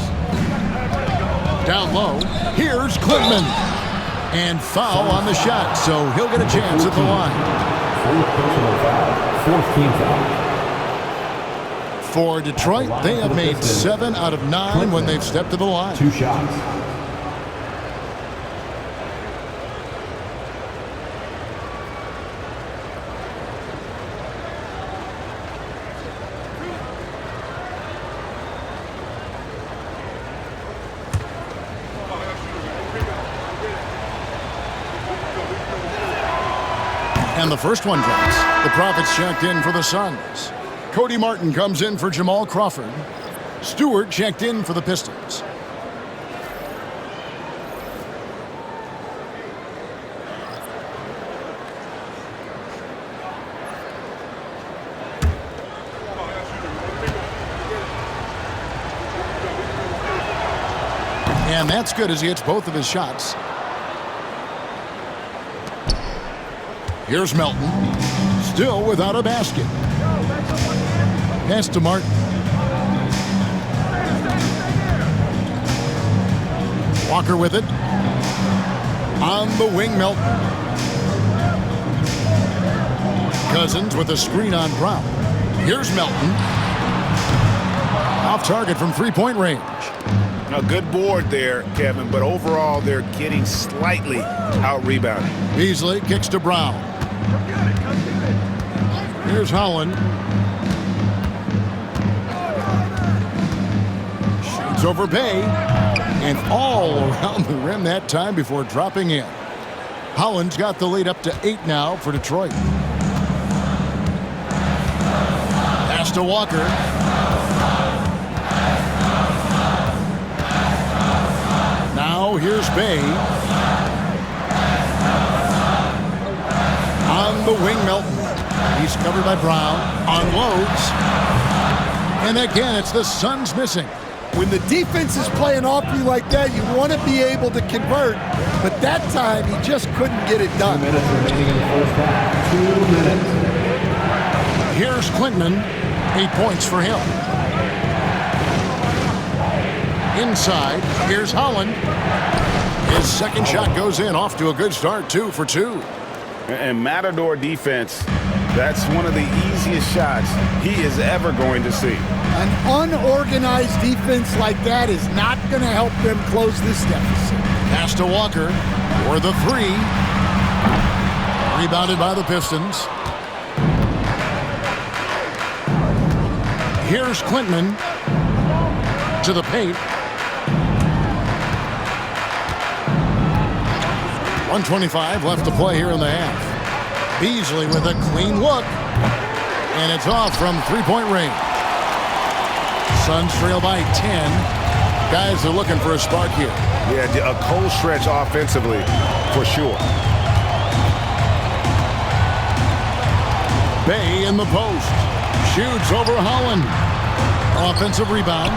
Down low. Here's Klintman. And foul on the shot, so he'll get a chance at the line. Fourth team foul. For Detroit, they have made 7 out of 9 when they've stepped to the line. 2 shots. And the first one drops. The Profits checked in for the Suns. Cody Martin comes in for Jamal Crawford. Stewart checked in for the Pistons. And that's good as he hits both of his shots. Here's Melton. Still without a basket. Pass to Martin. Walker with it. On the wing, Melton. Cousins with a screen on Brown. Here's Melton. Off target from three-point range. A good board there, Kevin, but overall they're getting slightly out-rebounded. Beasley kicks to Brown. Here's Holland. Shoots over Bay. And all around the rim that time before dropping in. Holland's got the lead up to 8 now for Detroit. Pass to Walker. Now here's Bay. On the wing, Melton. He's covered by Brown. Unloads. And again, it's the Suns missing. When the defense is playing off you like that, you want to be able to convert. But that time, he just couldn't get it done. 2 minutes remaining in the first half. 2 minutes. Here's Klintman. 8 points for him. Inside, here's Holland. His second shot goes in, off to a good start, 2 for 2. And Matador defense, that's one of the easiest shots he is ever going to see. An unorganized defense like that is not going to help them close this deficit. Pass to Walker for the 3. Rebounded by the Pistons. Here's Klintman to the paint. 1:25 left to play here in the half. Beasley with a clean look. And it's off from three-point range. Suns trail by 10. Guys are looking for a spark here. Yeah, a cold stretch offensively for sure. Bay in the post. Shoots over Holland. Offensive rebound.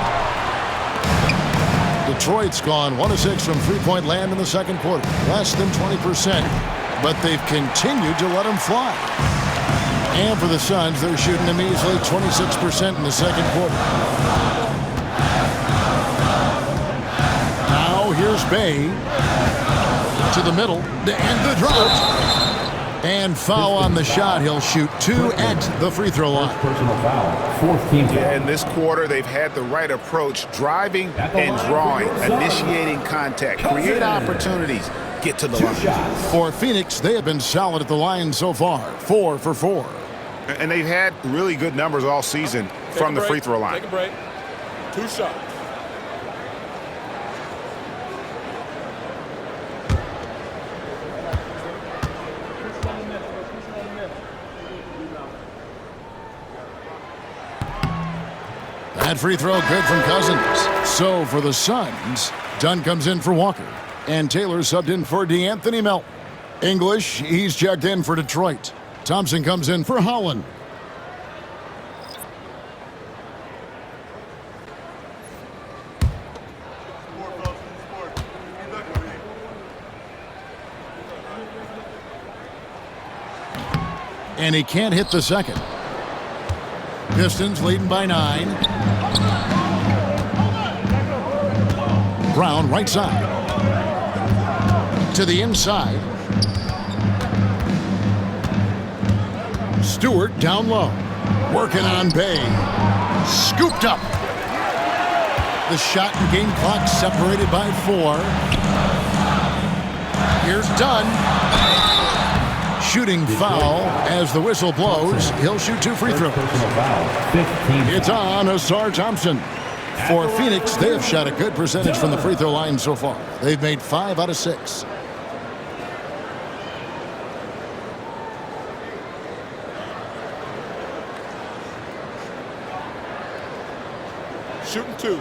Detroit's gone 1 of 6 from three-point land in the second quarter. Less than 20%. But they've continued to let them fly. And for the Suns, they're shooting a measly 26% in the second quarter. Now here's Bay to the middle to end the drought. And foul on the shot. He'll shoot 2 at the free throw line. Personal foul. Fourth team foul. Yeah, in this quarter, they've had the right approach, driving and drawing, initiating contact, create opportunities, get to the line. For Phoenix, they have been solid at the line so far, 4 for 4. And they've had really good numbers all season from the free throw line. Take a break. 2 shots. That free throw good from Cousins. So for the Suns, Dunn comes in for Walker. And Taylor subbed in for DeAnthony Melton. English, he's checked in for Detroit. Thompson comes in for Holland. And he can't hit the second. Pistons leading by 9. Brown right side. To the inside. Stewart down low. Working on Bay. Scooped up. The shot and game clock separated by 4. Here's Dunn. Shooting foul as the whistle blows. He'll shoot 2 free throws. It's on Asar Thompson. For Phoenix, they have shot a good percentage from the free throw line so far. They've made 5 out of 6. Shooting 2.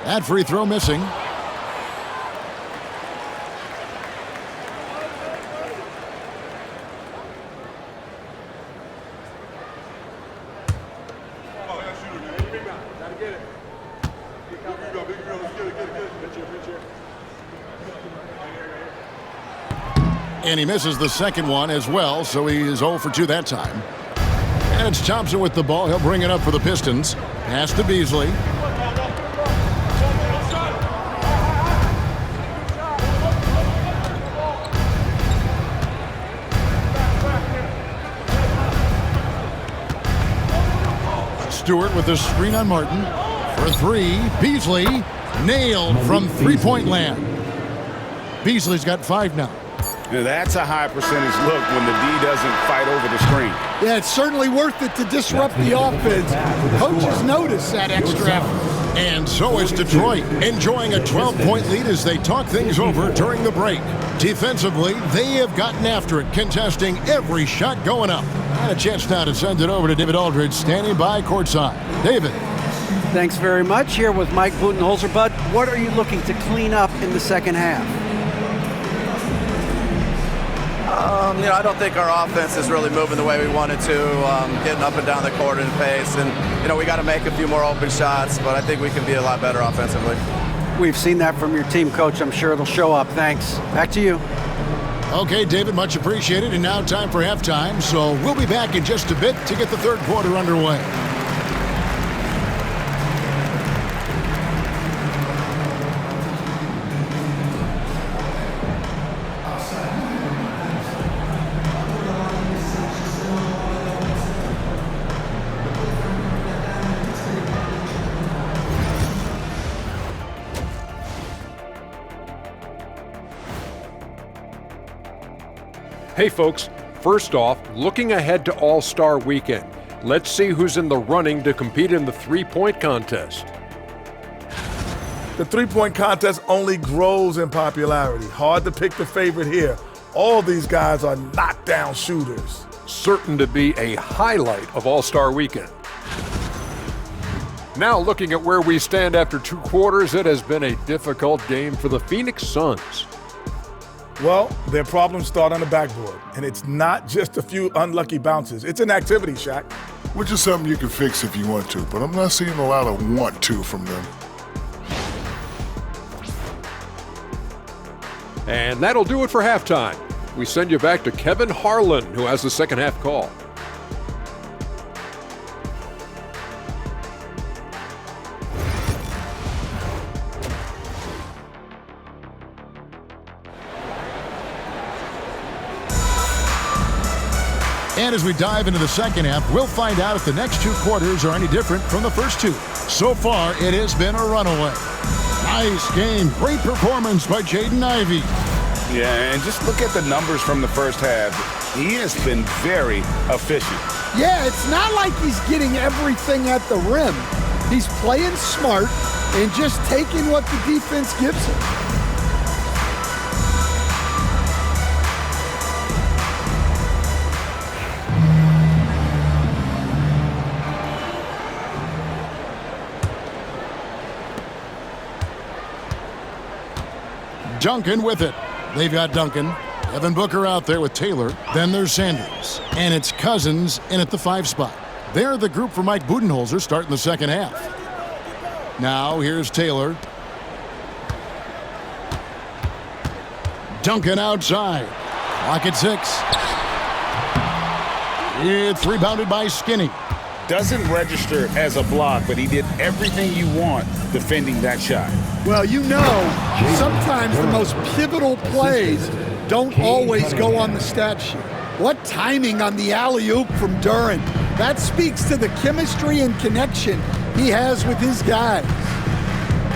That free throw missing. And he misses the second one as well, so he is 0 for 2 that time. And it's Thompson with the ball. He'll bring it up for the Pistons. Pass to Beasley. Stewart with the screen on Martin. For 3, Beasley nailed from three-point land. Beasley's got 5 now. That's a high percentage look when the D doesn't fight over the screen. Yeah, it's certainly worth it to disrupt the offense. Coaches notice that extra effort. And so is Detroit, enjoying a 12-point lead as they talk things over during the break. Defensively, they have gotten after it, contesting every shot going up. And a chance now to send it over to David Aldridge, standing by courtside. David. Thanks very much. Here with Mike Budenholzer. Bud, what are you looking to clean up in the second half? I don't think our offense is really moving the way we wanted to, getting up and down the court in pace. And, we got to make a few more open shots, but I think we can be a lot better offensively. We've seen that from your team, Coach. I'm sure it'll show up. Thanks. Back to you. Okay, David, much appreciated. And now time for halftime. So we'll be back in just a bit to get the third quarter underway. Hey folks, first off, looking ahead to All-Star Weekend, let's see who's in the running to compete in the three-point contest. The three-point contest only grows in popularity. Hard to pick the favorite here. All these guys are knockdown shooters. Certain to be a highlight of All-Star Weekend. Now looking at where we stand after 2 quarters, it has been a difficult game for the Phoenix Suns. Well, their problems start on the backboard, and it's not just a few unlucky bounces. It's an activity, Shaq. Which is something you can fix if you want to, but I'm not seeing a lot of want to from them. And that'll do it for halftime. we send you back to Kevin Harlan, who has the second half call. And as we dive into the second half, we'll find out if the next two quarters are any different from the first two. So far, it has been a runaway. Nice game. Great performance by Jaden Ivey. Yeah, and just look at the numbers from the first half. He has been very efficient. Yeah, it's not like he's getting everything at the rim. He's playing smart and just taking what the defense gives him. Duncan with it. They've got Duncan. Devin Booker out there with Taylor. Then there's Sanders. And it's Cousins in at the 5 spot. They're the group for Mike Budenholzer starting the second half. Now here's Taylor. Duncan outside. Clock at 6. It's rebounded by Skinny. Doesn't register as a block, but he did everything you want defending that shot. Well, you know, sometimes the most pivotal plays don't always go on the stat sheet. What timing on the alley-oop from Duren. That speaks to the chemistry and connection he has with his guys.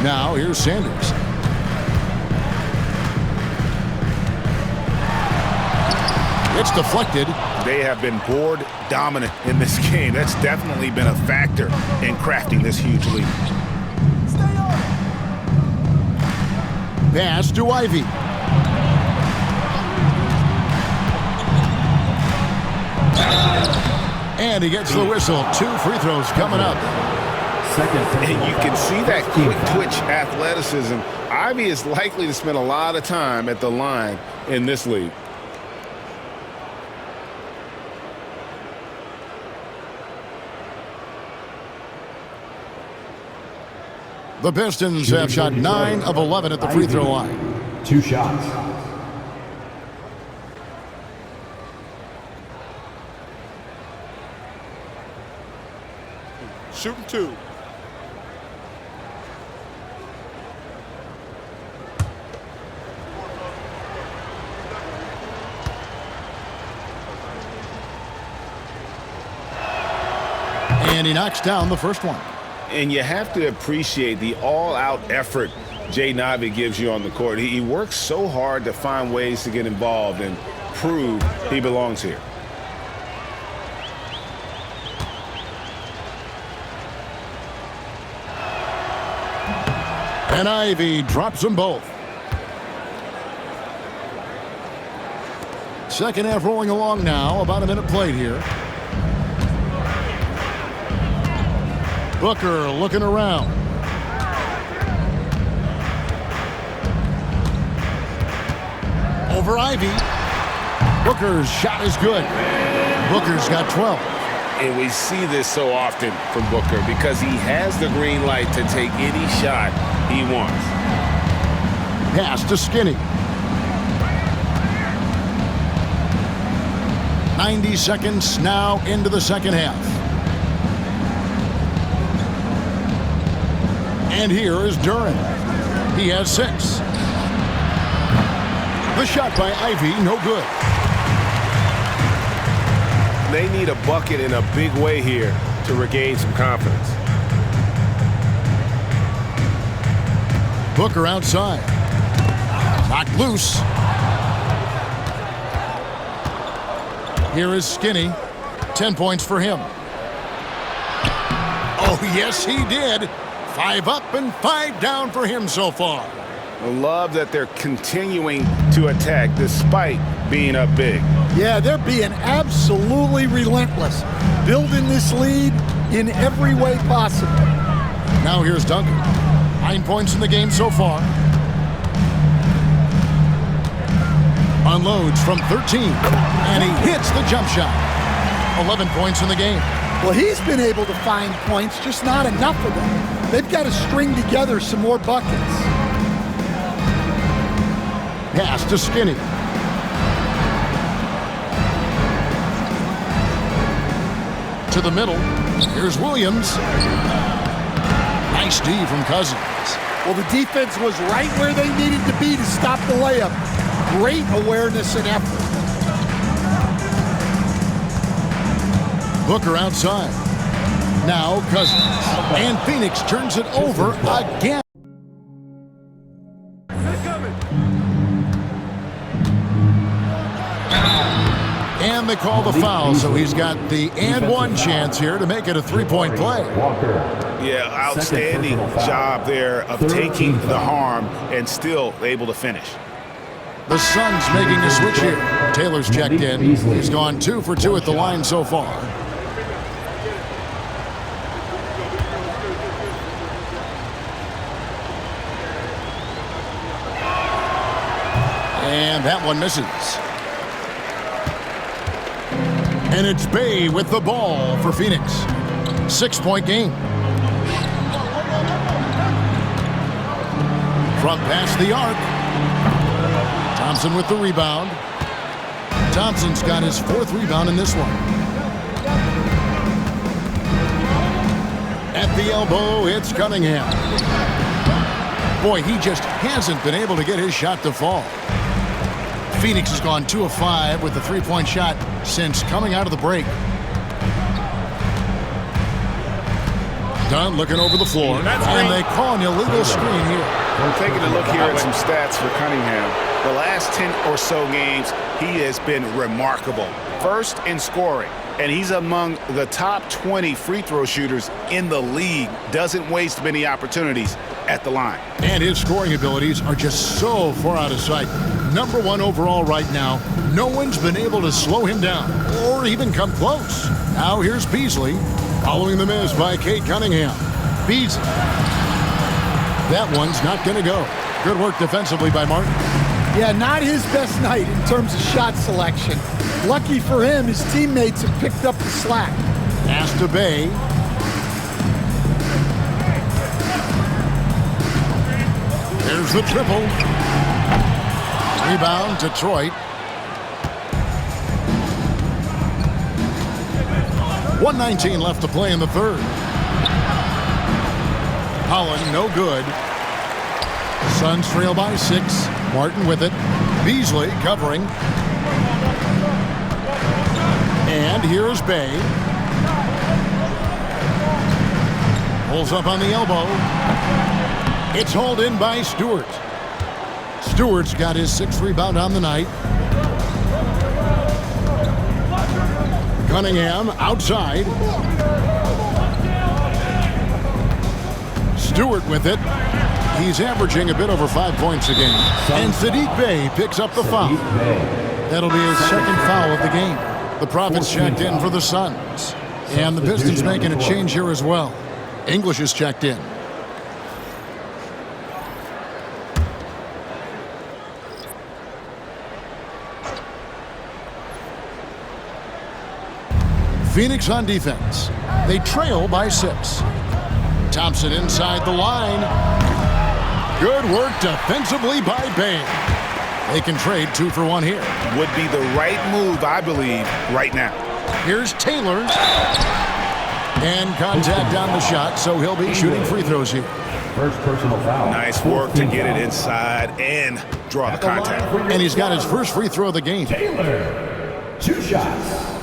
Now here's Sanders. It's deflected. They have been board dominant in this game. That's definitely been a factor in crafting this huge lead. Pass to Ivey. And he gets the whistle. 2 free throws coming up. And you can see that quick twitch athleticism. Ivey is likely to spend a lot of time at the line in this league. The Pistons have shot 9 of 11 at the free throw line. 2 shots. Shooting 2. And he knocks down the first one. And you have to appreciate the all-out effort Jaden Ivey gives you on the court. He works so hard to find ways to get involved and prove he belongs here. And Ivey drops them both. Second half rolling along now. About a minute played here. Booker looking around. Over Ivey. Booker's shot is good. Booker's got 12. And we see this so often from Booker because he has the green light to take any shot he wants. Pass to Skinny. 90 seconds now into the second half. And here is Duren. He has 6. The shot by Ivey, no good. They need a bucket in a big way here to regain some confidence. Booker outside. Knocked loose. Here is Skinny. 10 points for him. Oh, yes, he did. 5 up and 5 down for him so far. I love that they're continuing to attack despite being up big. Yeah, they're being absolutely relentless, building this lead in every way possible. Now here's Duncan. 9 points in the game so far. Unloads from 13, and he hits the jump shot. 11 points in the game. Well, he's been able to find points, just not enough of them. They've got to string together some more buckets. Pass to Skinny. To the middle. Here's Williams. Nice D from Cousins. Well, the defense was right where they needed to be to stop the layup. Great awareness and effort. Booker outside. Now Cousins. And Phoenix turns it over again. And they call the foul, so he's got the and one chance here to make it a three-point play. Yeah, outstanding job there of taking the harm and still able to finish. The Suns making a switch here. Taylor's checked in. He's gone 2 for 2 at the line so far. And that one misses. And it's Bay with the ball for Phoenix. 6-point game. Front pass the arc. Thompson with the rebound. Thompson's got his 4th rebound in this one. At the elbow, it's Cunningham. Boy, he just hasn't been able to get his shot to fall. Phoenix has gone 2 of 5 with the 3-point shot since coming out of the break. Dunn looking over the floor, and they call an illegal screen here. I'm taking a look here at some stats for Cunningham. The last 10 or so games, he has been remarkable. First in scoring, and he's among the top 20 free throw shooters in the league. Doesn't waste many opportunities at the line. And his scoring abilities are just so far out of sight. Number 1 overall right now. No one's been able to slow him down or even come close. Now here's Beasley following the miss by Cade Cunningham. Beasley. That one's not going to go. Good work defensively by Martin. Yeah, not his best night in terms of shot selection. Lucky for him, his teammates have picked up the slack. Pass to Bay. There's the triple. Rebound, Detroit. 1:19 left to play in the third. Holland, no good. Suns trail by 6. Martin with it. Beasley covering. And here's Bay. Pulls up on the elbow. It's hauled in by Stewart. Stewart's got his 6th rebound on the night. Cunningham outside. Stewart with it. He's averaging a bit over 5 points a game. And Sadiq Bey picks up the foul. That'll be his 2nd foul of the game. The Prophets checked in for the Suns. And the Pistons making a change here as well. English is checked in. Phoenix on defense. They trail by 6. Thompson inside the line. Good work defensively by Bay. They can trade 2 for 1 here. Would be the right move, I believe, right now. Here's Taylor. And contact on the shot, so he'll be shooting free throws here. First personal foul. Nice work to get it inside and draw the contact. And he's got his first free throw of the game. Taylor, 2 shots.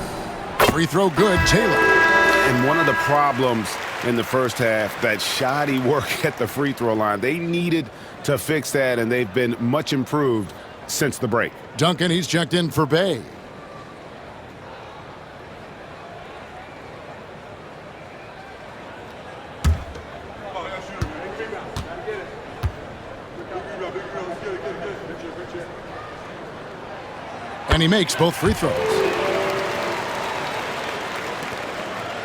Free throw good, Taylor. And one of the problems in the first half, that shoddy work at the free throw line. They needed to fix that, and they've been much improved since the break. Duncan, he's checked in for Bay. And he makes both free throws.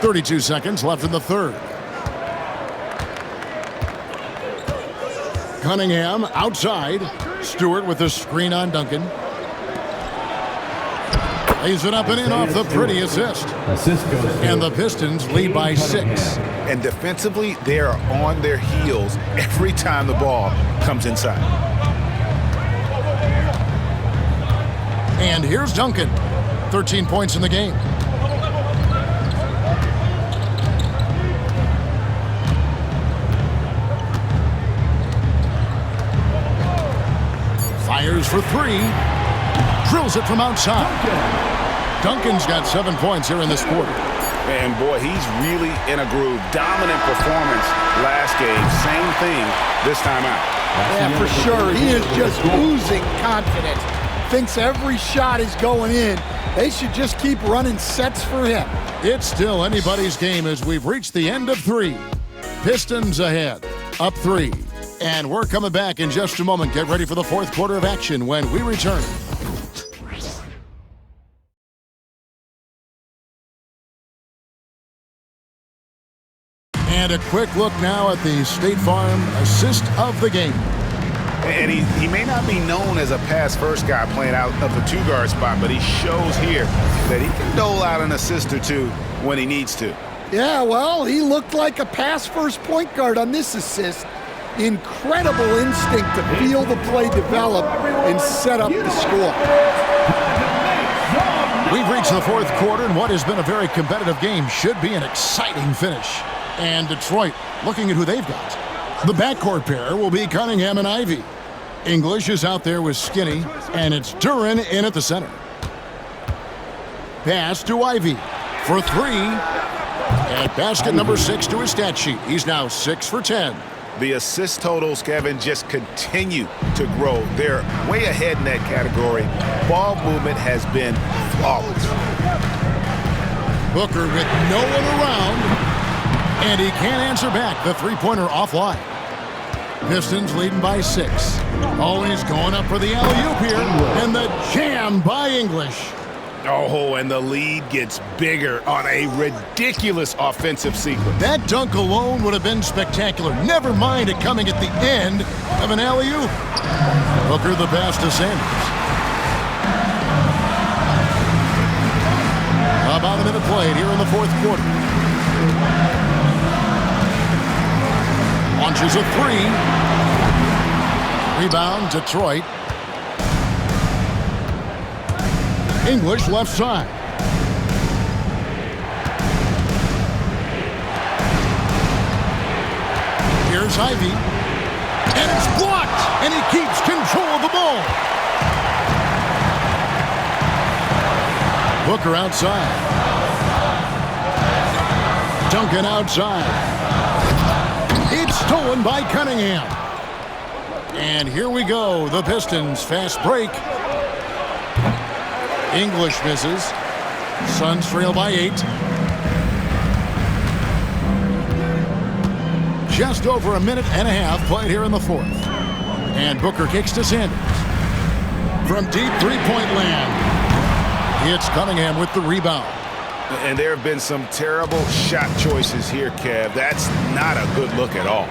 32 seconds left in the third. Cunningham outside. Stewart with the screen on Duncan. Lays it up and in off the pretty assist. And the Pistons lead by 6. And defensively, they are on their heels every time the ball comes inside. And here's Duncan. 13 points in the game. Fires for three. Drills it from outside. Duncan's got 7 points here in this quarter. And boy, he's really in a groove. Dominant performance last game. Same thing this time out. Yeah, for sure. He is just oozing confidence. Thinks every shot is going in. They should just keep running sets for him. It's still anybody's game as we've reached the end of 3. Pistons ahead, up 3. And we're coming back in just a moment. Get ready for the fourth quarter of action when we return. And a quick look now at the State Farm assist of the game. And he may not be known as a pass-first guy playing out of the two-guard spot, but he shows here that he can dole out an assist or two when he needs to. Yeah, well, he looked like a pass-first point guard on this assist. Incredible instinct to feel the play develop and set up the score. We've reached the fourth quarter, and what has been a very competitive game should be an exciting finish. And Detroit looking at who they've got. The backcourt pair will be Cunningham and Ivy. English is out there with Skinny, and it's Duran in at the center. Pass to Ivy for 3. And basket number 6 to his stat sheet. He's now 6 for 10. The assist totals, Kevin, just continue to grow. They're way ahead in that category. Ball movement has been flawless. Booker with no one around. And he can't answer back. The three-pointer offline. Pistons leading by 6. Always going up for the alley-oop here. And the jam by English. Oh, and the lead gets bigger on a ridiculous offensive sequence. That dunk alone would have been spectacular. Never mind it coming at the end of an alley-oop. Booker the pass to Sanders. About a minute played here in the fourth quarter. Launches a 3. Rebound, Detroit. English left side. Here's Ivy. And it's blocked. And he keeps control of the ball. Booker outside. Duncan outside. It's stolen by Cunningham. And here we go. The Pistons fast break. English misses. Suns trail by 8. Just over a minute and a half played here in the fourth. And Booker kicks to Sanders. From deep three-point land. It's Cunningham with the rebound. And there have been some terrible shot choices here, Kev. That's not a good look at all.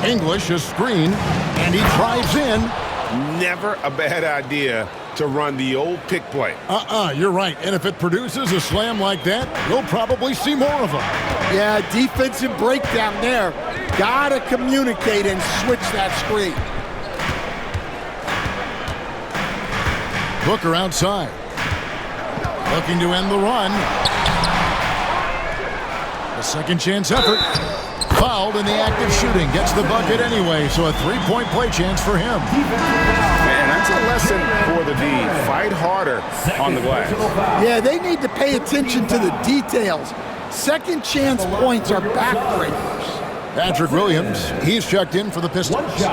English a screen, and he drives in. Never a bad idea to run the old pick play. You're right. And if it produces a slam like that, you'll probably see more of them. Yeah, defensive breakdown there. Gotta communicate and switch that screen. Booker outside. Looking to end the run. A second chance effort. Fouled in the act of shooting. Gets the bucket anyway, so a three-point play chance for him. Man, that's a lesson for the D. Fight harder on the glass. Yeah, they need to pay attention to the details. Second chance points are backbreakers. Patrick Williams, he's checked in for the Pistons.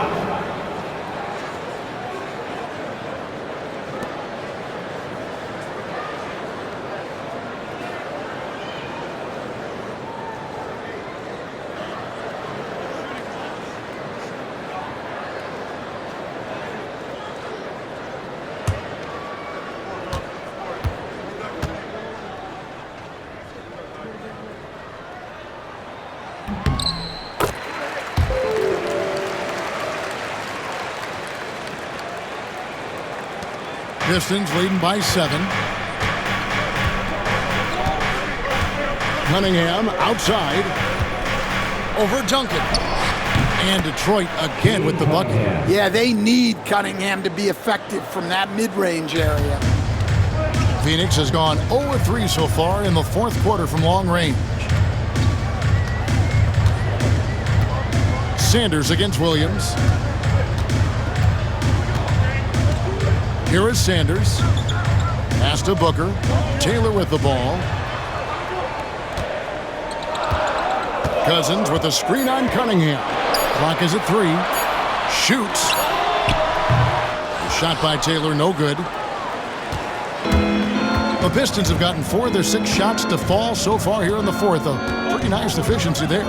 Pistons leading by 7. Cunningham outside. Over Duncan. And Detroit again with the bucket. Yeah, they need Cunningham to be effective from that mid-range area. Phoenix has gone 0-3 so far in the fourth quarter from long range. Sanders against Williams. Here is Sanders. Pass to Booker. Taylor with the ball. Cousins with a screen on Cunningham. Clock is at 3. Shoots. Shot by Taylor, no good. The Pistons have gotten 4 of their 6 shots to fall so far here in the fourth. A pretty nice efficiency there.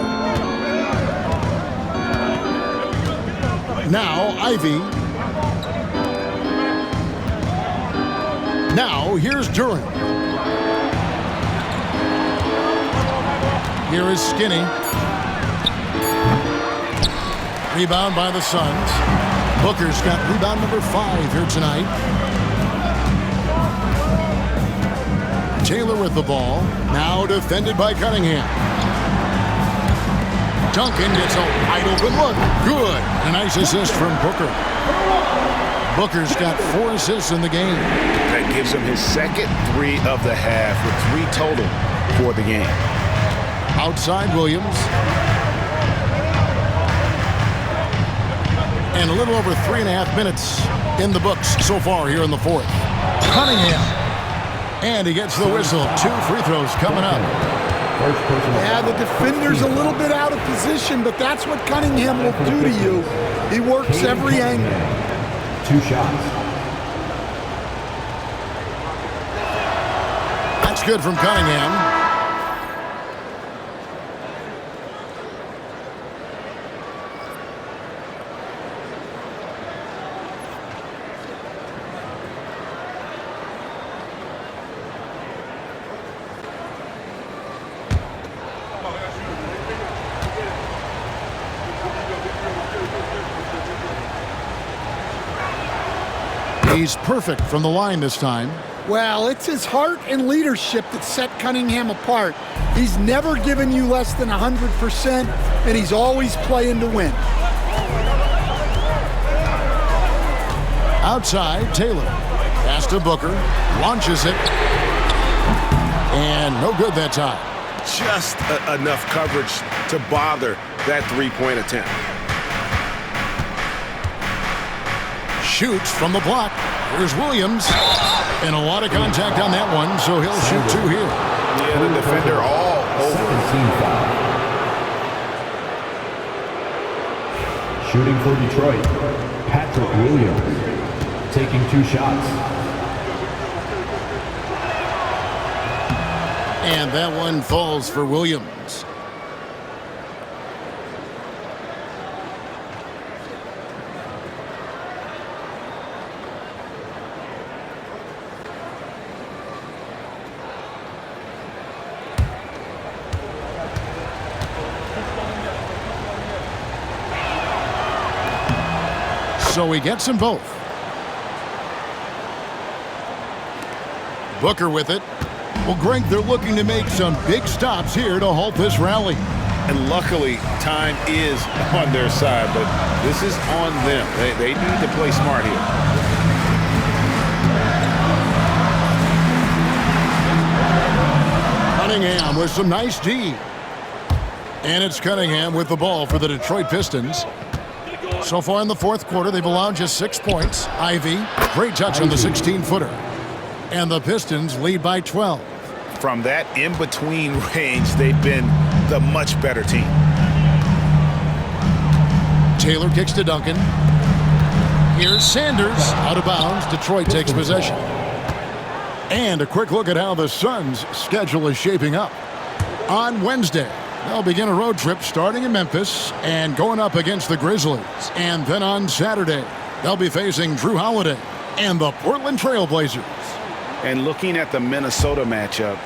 Now, Ivy. Now, here's Duran. Here is Skinny. Rebound by the Suns. Booker's got rebound number 5 here tonight. Taylor with the ball. Now defended by Cunningham. Duncan gets a wide open look. Good. A nice assist from Booker. Booker's got 4 assists in the game. That gives him his second 3 of the half with 3 total for the game. Outside Williams. And a little over 3.5 minutes in the books so far here in the fourth. Cunningham. And he gets the whistle. 2 free throws coming up. Yeah, the defender's a little bit out of position, but that's what Cunningham will do to you. He works every angle. 2 shots. That's good from Cunningham. He's perfect from the line this time. Well, it's his heart and leadership that set Cunningham apart. He's never given you less than 100%, and he's always playing to win. Outside, Taylor. Pass to Booker. Launches it. And no good that time. Just enough coverage to bother that 3-point attempt. Shoots from the block. Here's Williams. And a lot of contact on that one, so he'll shoot 2 here. Yeah, the defender all over. Shooting for Detroit, Patrick Williams, taking 2 shots. And that one falls for Williams. So he gets them both. Booker with it. Well, Greg, they're looking to make some big stops here to halt this rally. And luckily, time is on their side, but this is on them. They need to play smart here. Cunningham with some nice D. And it's Cunningham with the ball for the Detroit Pistons. So far in the fourth quarter, they've allowed just 6 points. Ivy, great touch on the 16-footer. And the Pistons lead by 12. From that in-between range, they've been the much better team. Taylor kicks to Duncan. Here's Sanders out of bounds. Detroit takes possession. And a quick look at how the Suns' schedule is shaping up. On Wednesday, they'll begin a road trip starting in Memphis and going up against the Grizzlies. And then on Saturday, they'll be facing Drew Holiday and the Portland Trail Blazers. And looking at the Minnesota matchup,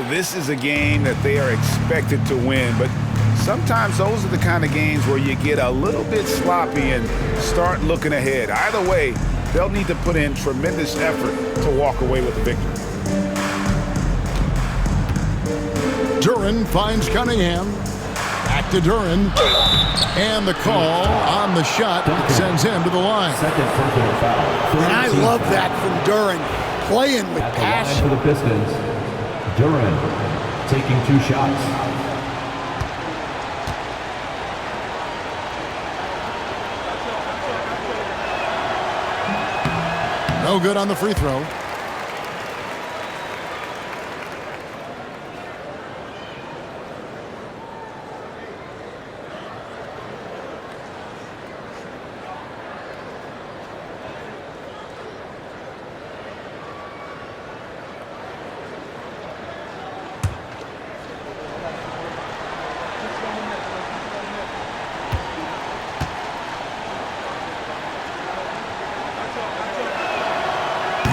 this is a game that they are expected to win. But sometimes those are the kind of games where you get a little bit sloppy and start looking ahead. Either way, they'll need to put in tremendous effort to walk away with the victory. Duran finds Cunningham. Back to Duran. And the call on the shot sends him to the line. Second personal foul. And I love that from Duran, playing with At the passion. line for the Pistons, Duran taking 2 shots. No good on the free throw.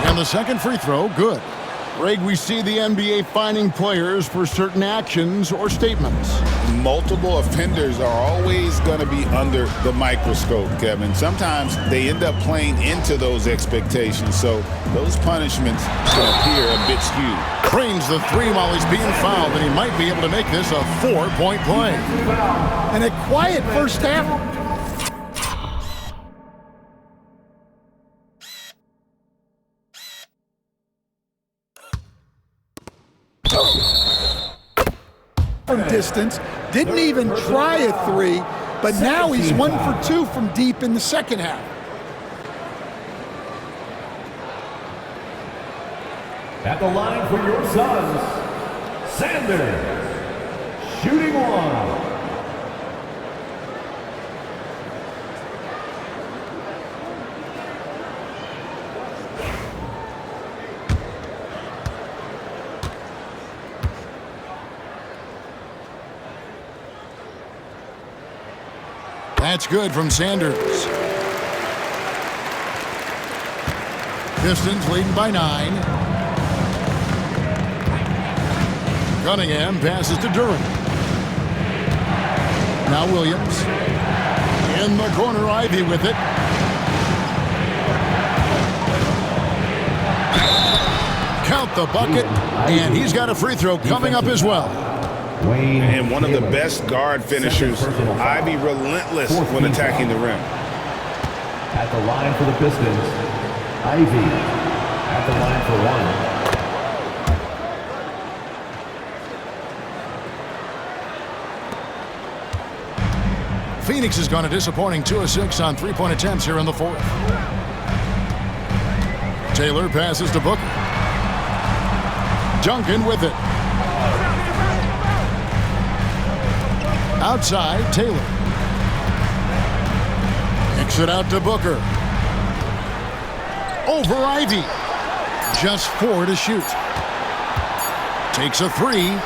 And the second free throw, good. Greg, we see the NBA fining players for certain actions or statements. Multiple offenders are always going to be under the microscope, Kevin. Sometimes they end up playing into those expectations, so those punishments can appear a bit skewed. Cranes the three while he's being fouled, and he might be able to make this a 4-point play. And a quiet first half. From distance, didn't even try a three, but now he's 1 for 2 from deep in the second half. At the line for your Suns, Sanders, shooting one. That's good from Sanders. Pistons leading by 9. Cunningham passes to Durant. Now Williams. In the corner, Ivy with it. Count the bucket, and he's got a free throw coming up as well. And one of the best guard finishers, Ivy, relentless when attacking the rim. At the line for the Pistons, Ivy at the line for one. Phoenix has gone a disappointing 2 of 6 on three-point attempts here in the fourth. Taylor passes to Booker. Duncan with it. Outside, Taylor. Kicks it out to Booker. Over Ivy. Just 4 to shoot. Takes a 3.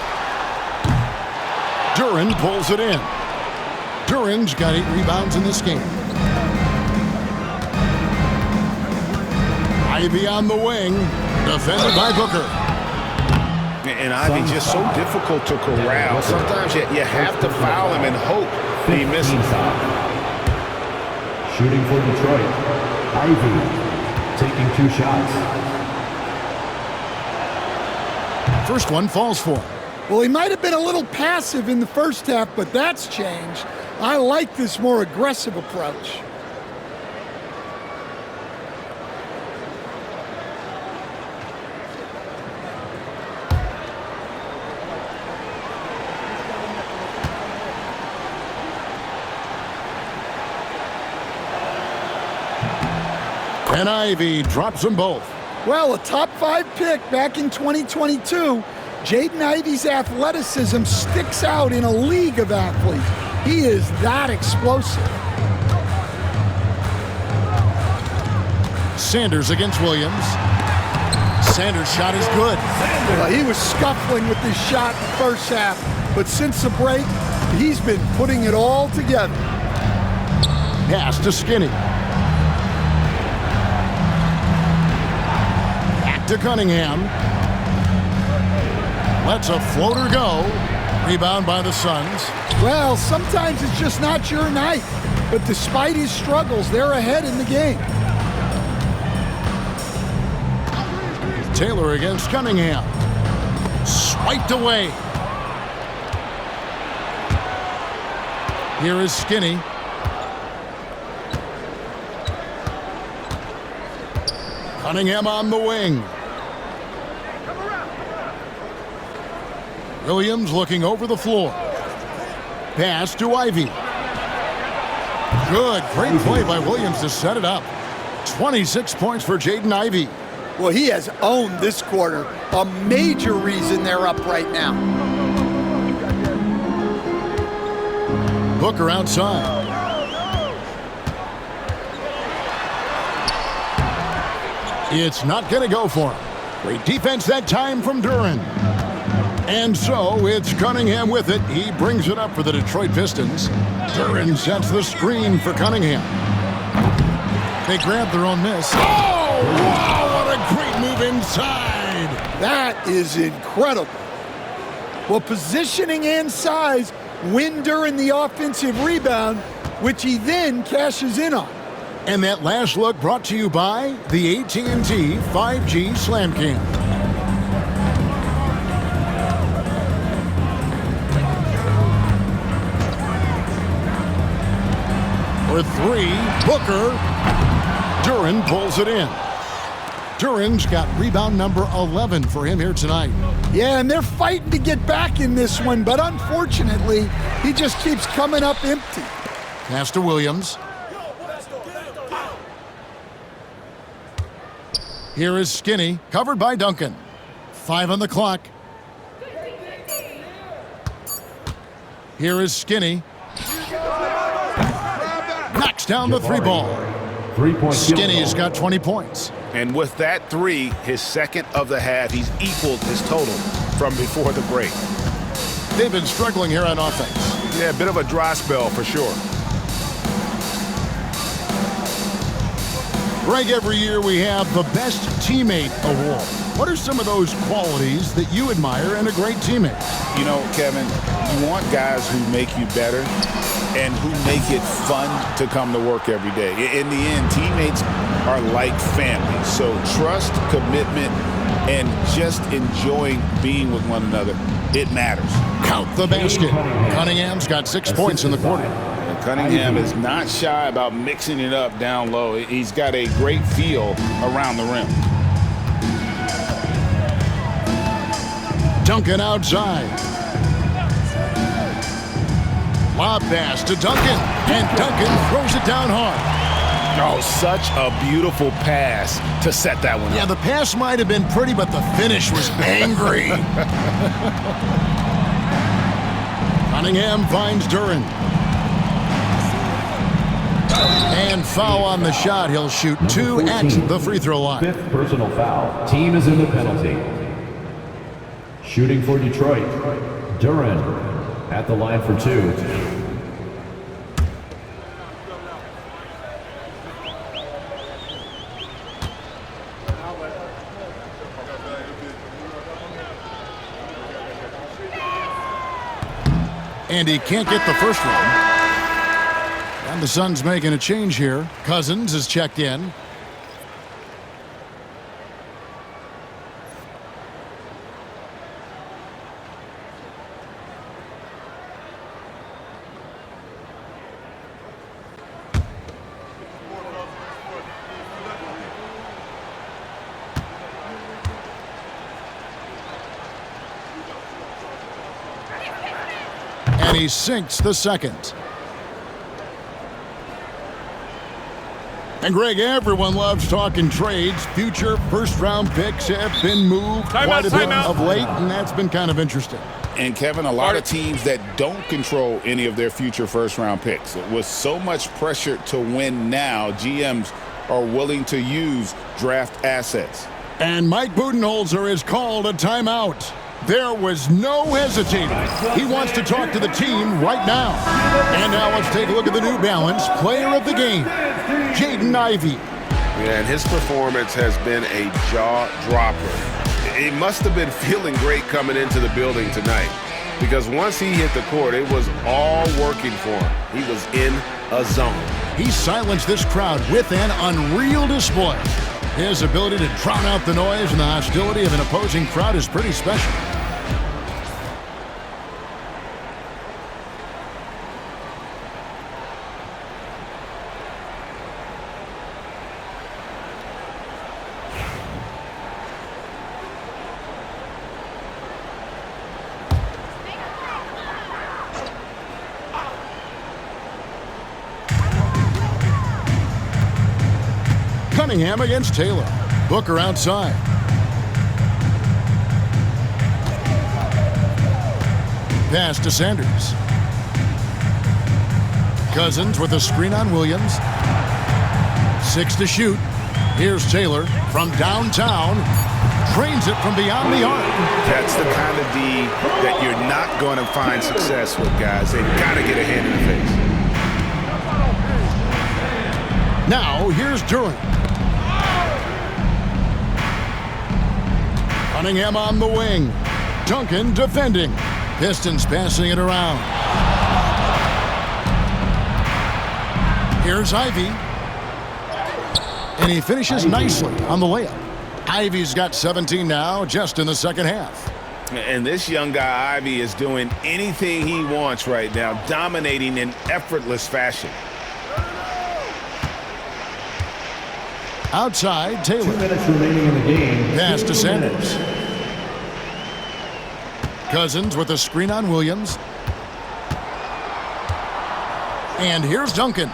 Durant pulls it in. Durant's got 8 rebounds in this game. Ivy on the wing. Defended by Booker. And Ivy just so difficult to corral. Sometimes you have to foul him and hope he misses. Shooting for Detroit, Ivy taking 2 shots. First one falls for him. Well, he might have been a little passive in the first half, but that's changed. I like this more aggressive approach. And Ivy drops them both. Well, a top 5 pick back in 2022, Jaden Ivey's athleticism sticks out in a league of athletes. He is that explosive. Sanders against Williams. Sanders' shot is good. He was scuffling with his shot in the first half, but since the break, he's been putting it all together. Pass to Skinny. To Cunningham. Lets a floater go. Rebound by the Suns. Well, sometimes it's just not your night. But despite his struggles, they're ahead in the game. Taylor against Cunningham. Swiped away. Here is Skinny. Cunningham on the wing. Williams looking over the floor. Pass to Ivy. Good, great play by Williams to set it up. 26 points for Jaden Ivey. Well, he has owned this quarter. A major reason they're up right now. Booker outside. It's not going to go for him. Great defense that time from Duren. And so it's Cunningham with it. He brings it up for the Detroit Pistons. Duren sets the screen for Cunningham. They grab their own miss. Oh, wow, what a great move inside. That is incredible. Well, positioning and size win Duren the offensive rebound, which he then cashes in on. And that last look brought to you by the AT&T 5G Slam Cam. For three, Booker. Duren pulls it in. Duren's got rebound number 11 for him here tonight. Yeah, and they're fighting to get back in this one, but unfortunately, he just keeps coming up empty. Pass to Williams. Here is Skinny, covered by Duncan. 5 on the clock. Here is Skinny. Knocks down the three ball. 3-point Skinny's got 20 points. And with that three, his second of the half, he's equaled his total from before the break. They've been struggling here on offense. Yeah, a bit of a dry spell for sure. Greg, every year we have the Best Teammate Award. What are some of those qualities that you admire in a great teammate? You know, Kevin, you want guys who make you better and who make it fun to come to work every day. In the end, teammates are like family. So trust, commitment, and just enjoying being with one another, it matters. Count the basket. Cunningham's got 6 points in the quarter. Cunningham is not shy about mixing it up down low. He's got a great feel around the rim. Duncan outside. Lob pass to Duncan, and Duncan throws it down hard. Oh, such a beautiful pass to set that one up. Yeah, the pass might have been pretty, but the finish was angry. Cunningham finds Duren. And foul on the shot. He'll shoot 2 at the free throw line. 5th personal foul. Team is in the penalty. Shooting for Detroit. Duren at the line for 2. And he can't get the first one. And the Suns making a change here. Cousins is checked in. And he sinks the second. And Greg, everyone loves talking trades. Future first-round picks have been moved quite a bit of late, and that's been kind of interesting. And Kevin, a lot of teams that don't control any of their future first-round picks. With so much pressure to win now, GMs are willing to use draft assets. And Mike Budenholzer has called a timeout. There was no hesitating. He wants to talk to the team right now. And now let's take a look at the New Balance player of the game, Jaden Ivey. Yeah, and his performance has been a jaw-dropper. He must have been feeling great coming into the building tonight, because once he hit the court, it was all working for him. He was in a zone. He silenced this crowd with an unreal display. His ability to drown out the noise and the hostility of an opposing crowd is pretty special. Cunningham against Taylor. Booker outside. Pass to Sanders. Cousins with a screen on Williams. 6 to shoot. Here's Taylor from downtown. Drains it from beyond the arc. That's the kind of D that you're not going to find success with, guys. They've got to get a hand in the face. Now, here's Durant. Cunningham on the wing. Duncan defending. Pistons passing it around. Here's Ivy. And he finishes nicely on the layup. Ivy's got 17 now, just in the second half. And this young guy, Ivy, is doing anything he wants right now, dominating in effortless fashion. Outside, Taylor. 2 minutes remaining in the game. Pass to Sanders. Cousins with a screen on Williams. And here's Duncan.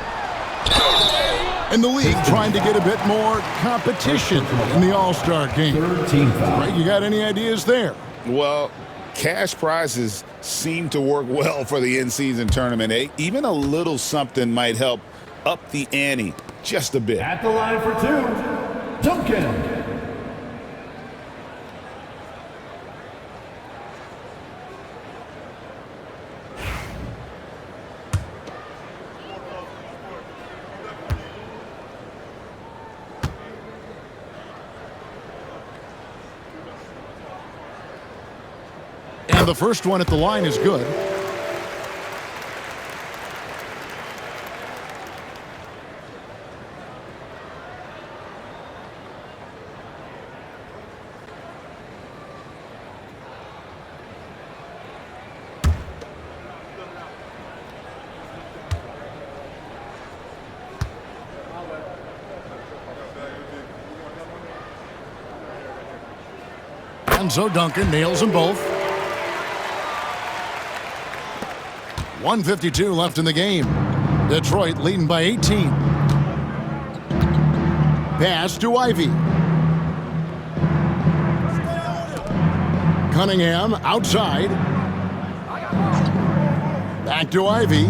In the league, trying to get a bit more competition in the All-Star game. 13 foul. Right, you got any ideas there? Well, cash prizes seem to work well for the in-season tournament. Even a little something might help up the ante just a bit. At the line for 2, Duncan. And the first one at the line is good. And so Duncan nails them both. 1:52 left in the game. Detroit leading by 18. Pass to Ivy. Cunningham outside. Back to Ivy.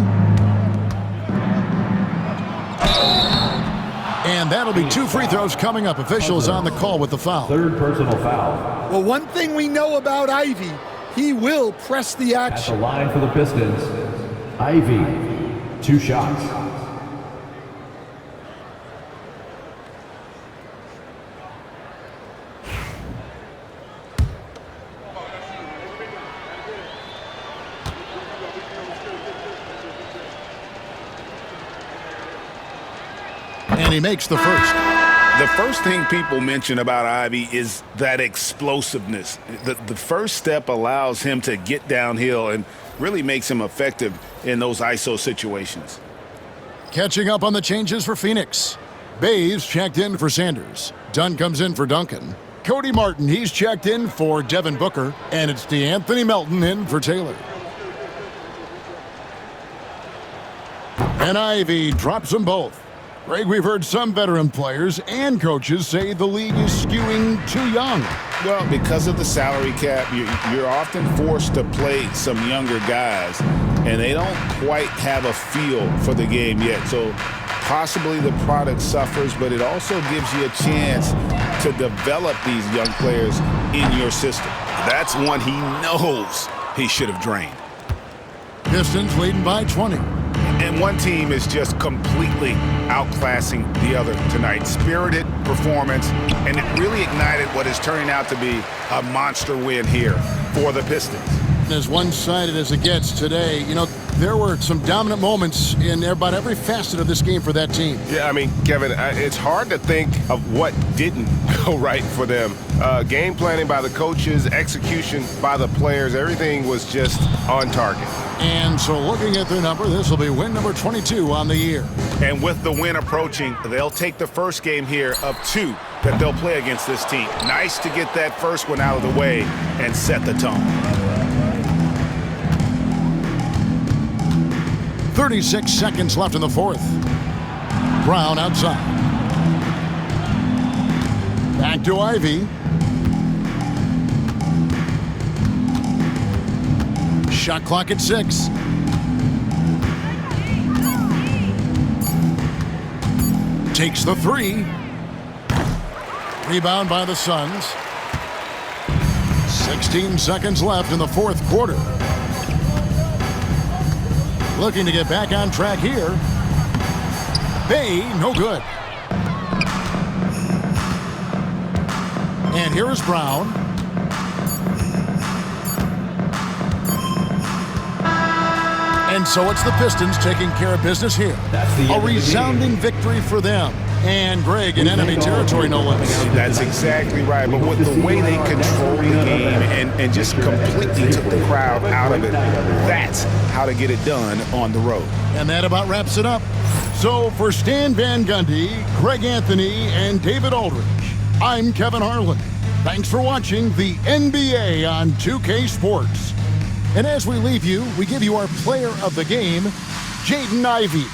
And that'll be 2 free throws coming up. Officials on the call with the foul. 3rd personal foul. Well, one thing we know about Ivy, he will press the At the action. line for the Pistons, Ivy. 2 shots. And he makes the first. The first thing people mention about Ivy is that explosiveness. The first step allows him to get downhill and really makes him effective in those ISO situations. Catching up on the changes for Phoenix. Bays checked in for Sanders. Dunn comes in for Duncan. Cody Martin, he's checked in for Devin Booker. And it's DeAnthony Melton in for Taylor. And Ivy drops them both. Greg, we've heard some veteran players and coaches say the league is skewing too young. Well, because of the salary cap, you're often forced to play some younger guys, and they don't quite have a feel for the game yet. So possibly the product suffers, but it also gives you a chance to develop these young players in your system. That's one he knows he should have drained. Pistons leading by 20. And one team is just completely outclassing the other tonight. Spirited performance, and it really ignited what is turning out to be a monster win here for the Pistons. As one-sided as it gets today, you know, there were some dominant moments in about every facet of this game for that team. Yeah, I mean, Kevin, it's hard to think of what didn't go right for them. Game planning by the coaches, execution by the players, everything was just on target. And so looking at their number, this will be win number 22 on the year. And with the win approaching, they'll take the first game here of 2 that they'll play against this team. Nice to get that first one out of the way and set the tone. 36 seconds left in the fourth. Brown outside. Back to Ivy. Shot clock at 6. Takes the 3. Rebound by the Suns. 16 seconds left in the fourth quarter. Looking to get back on track here. Bay, no good. And here is Brown. And so it's the Pistons taking care of business here. A resounding victory for them. And Greg in enemy territory, no less. That's exactly right. But with the way they controlled the game and just completely took the crowd out of it, that's how to get it done on the road. And that about wraps it up. So for Stan Van Gundy, Greg Anthony, and David Aldridge, I'm Kevin Harlan. Thanks for watching the NBA on 2K Sports. And as we leave you, we give you our player of the game, Jaden Ivey.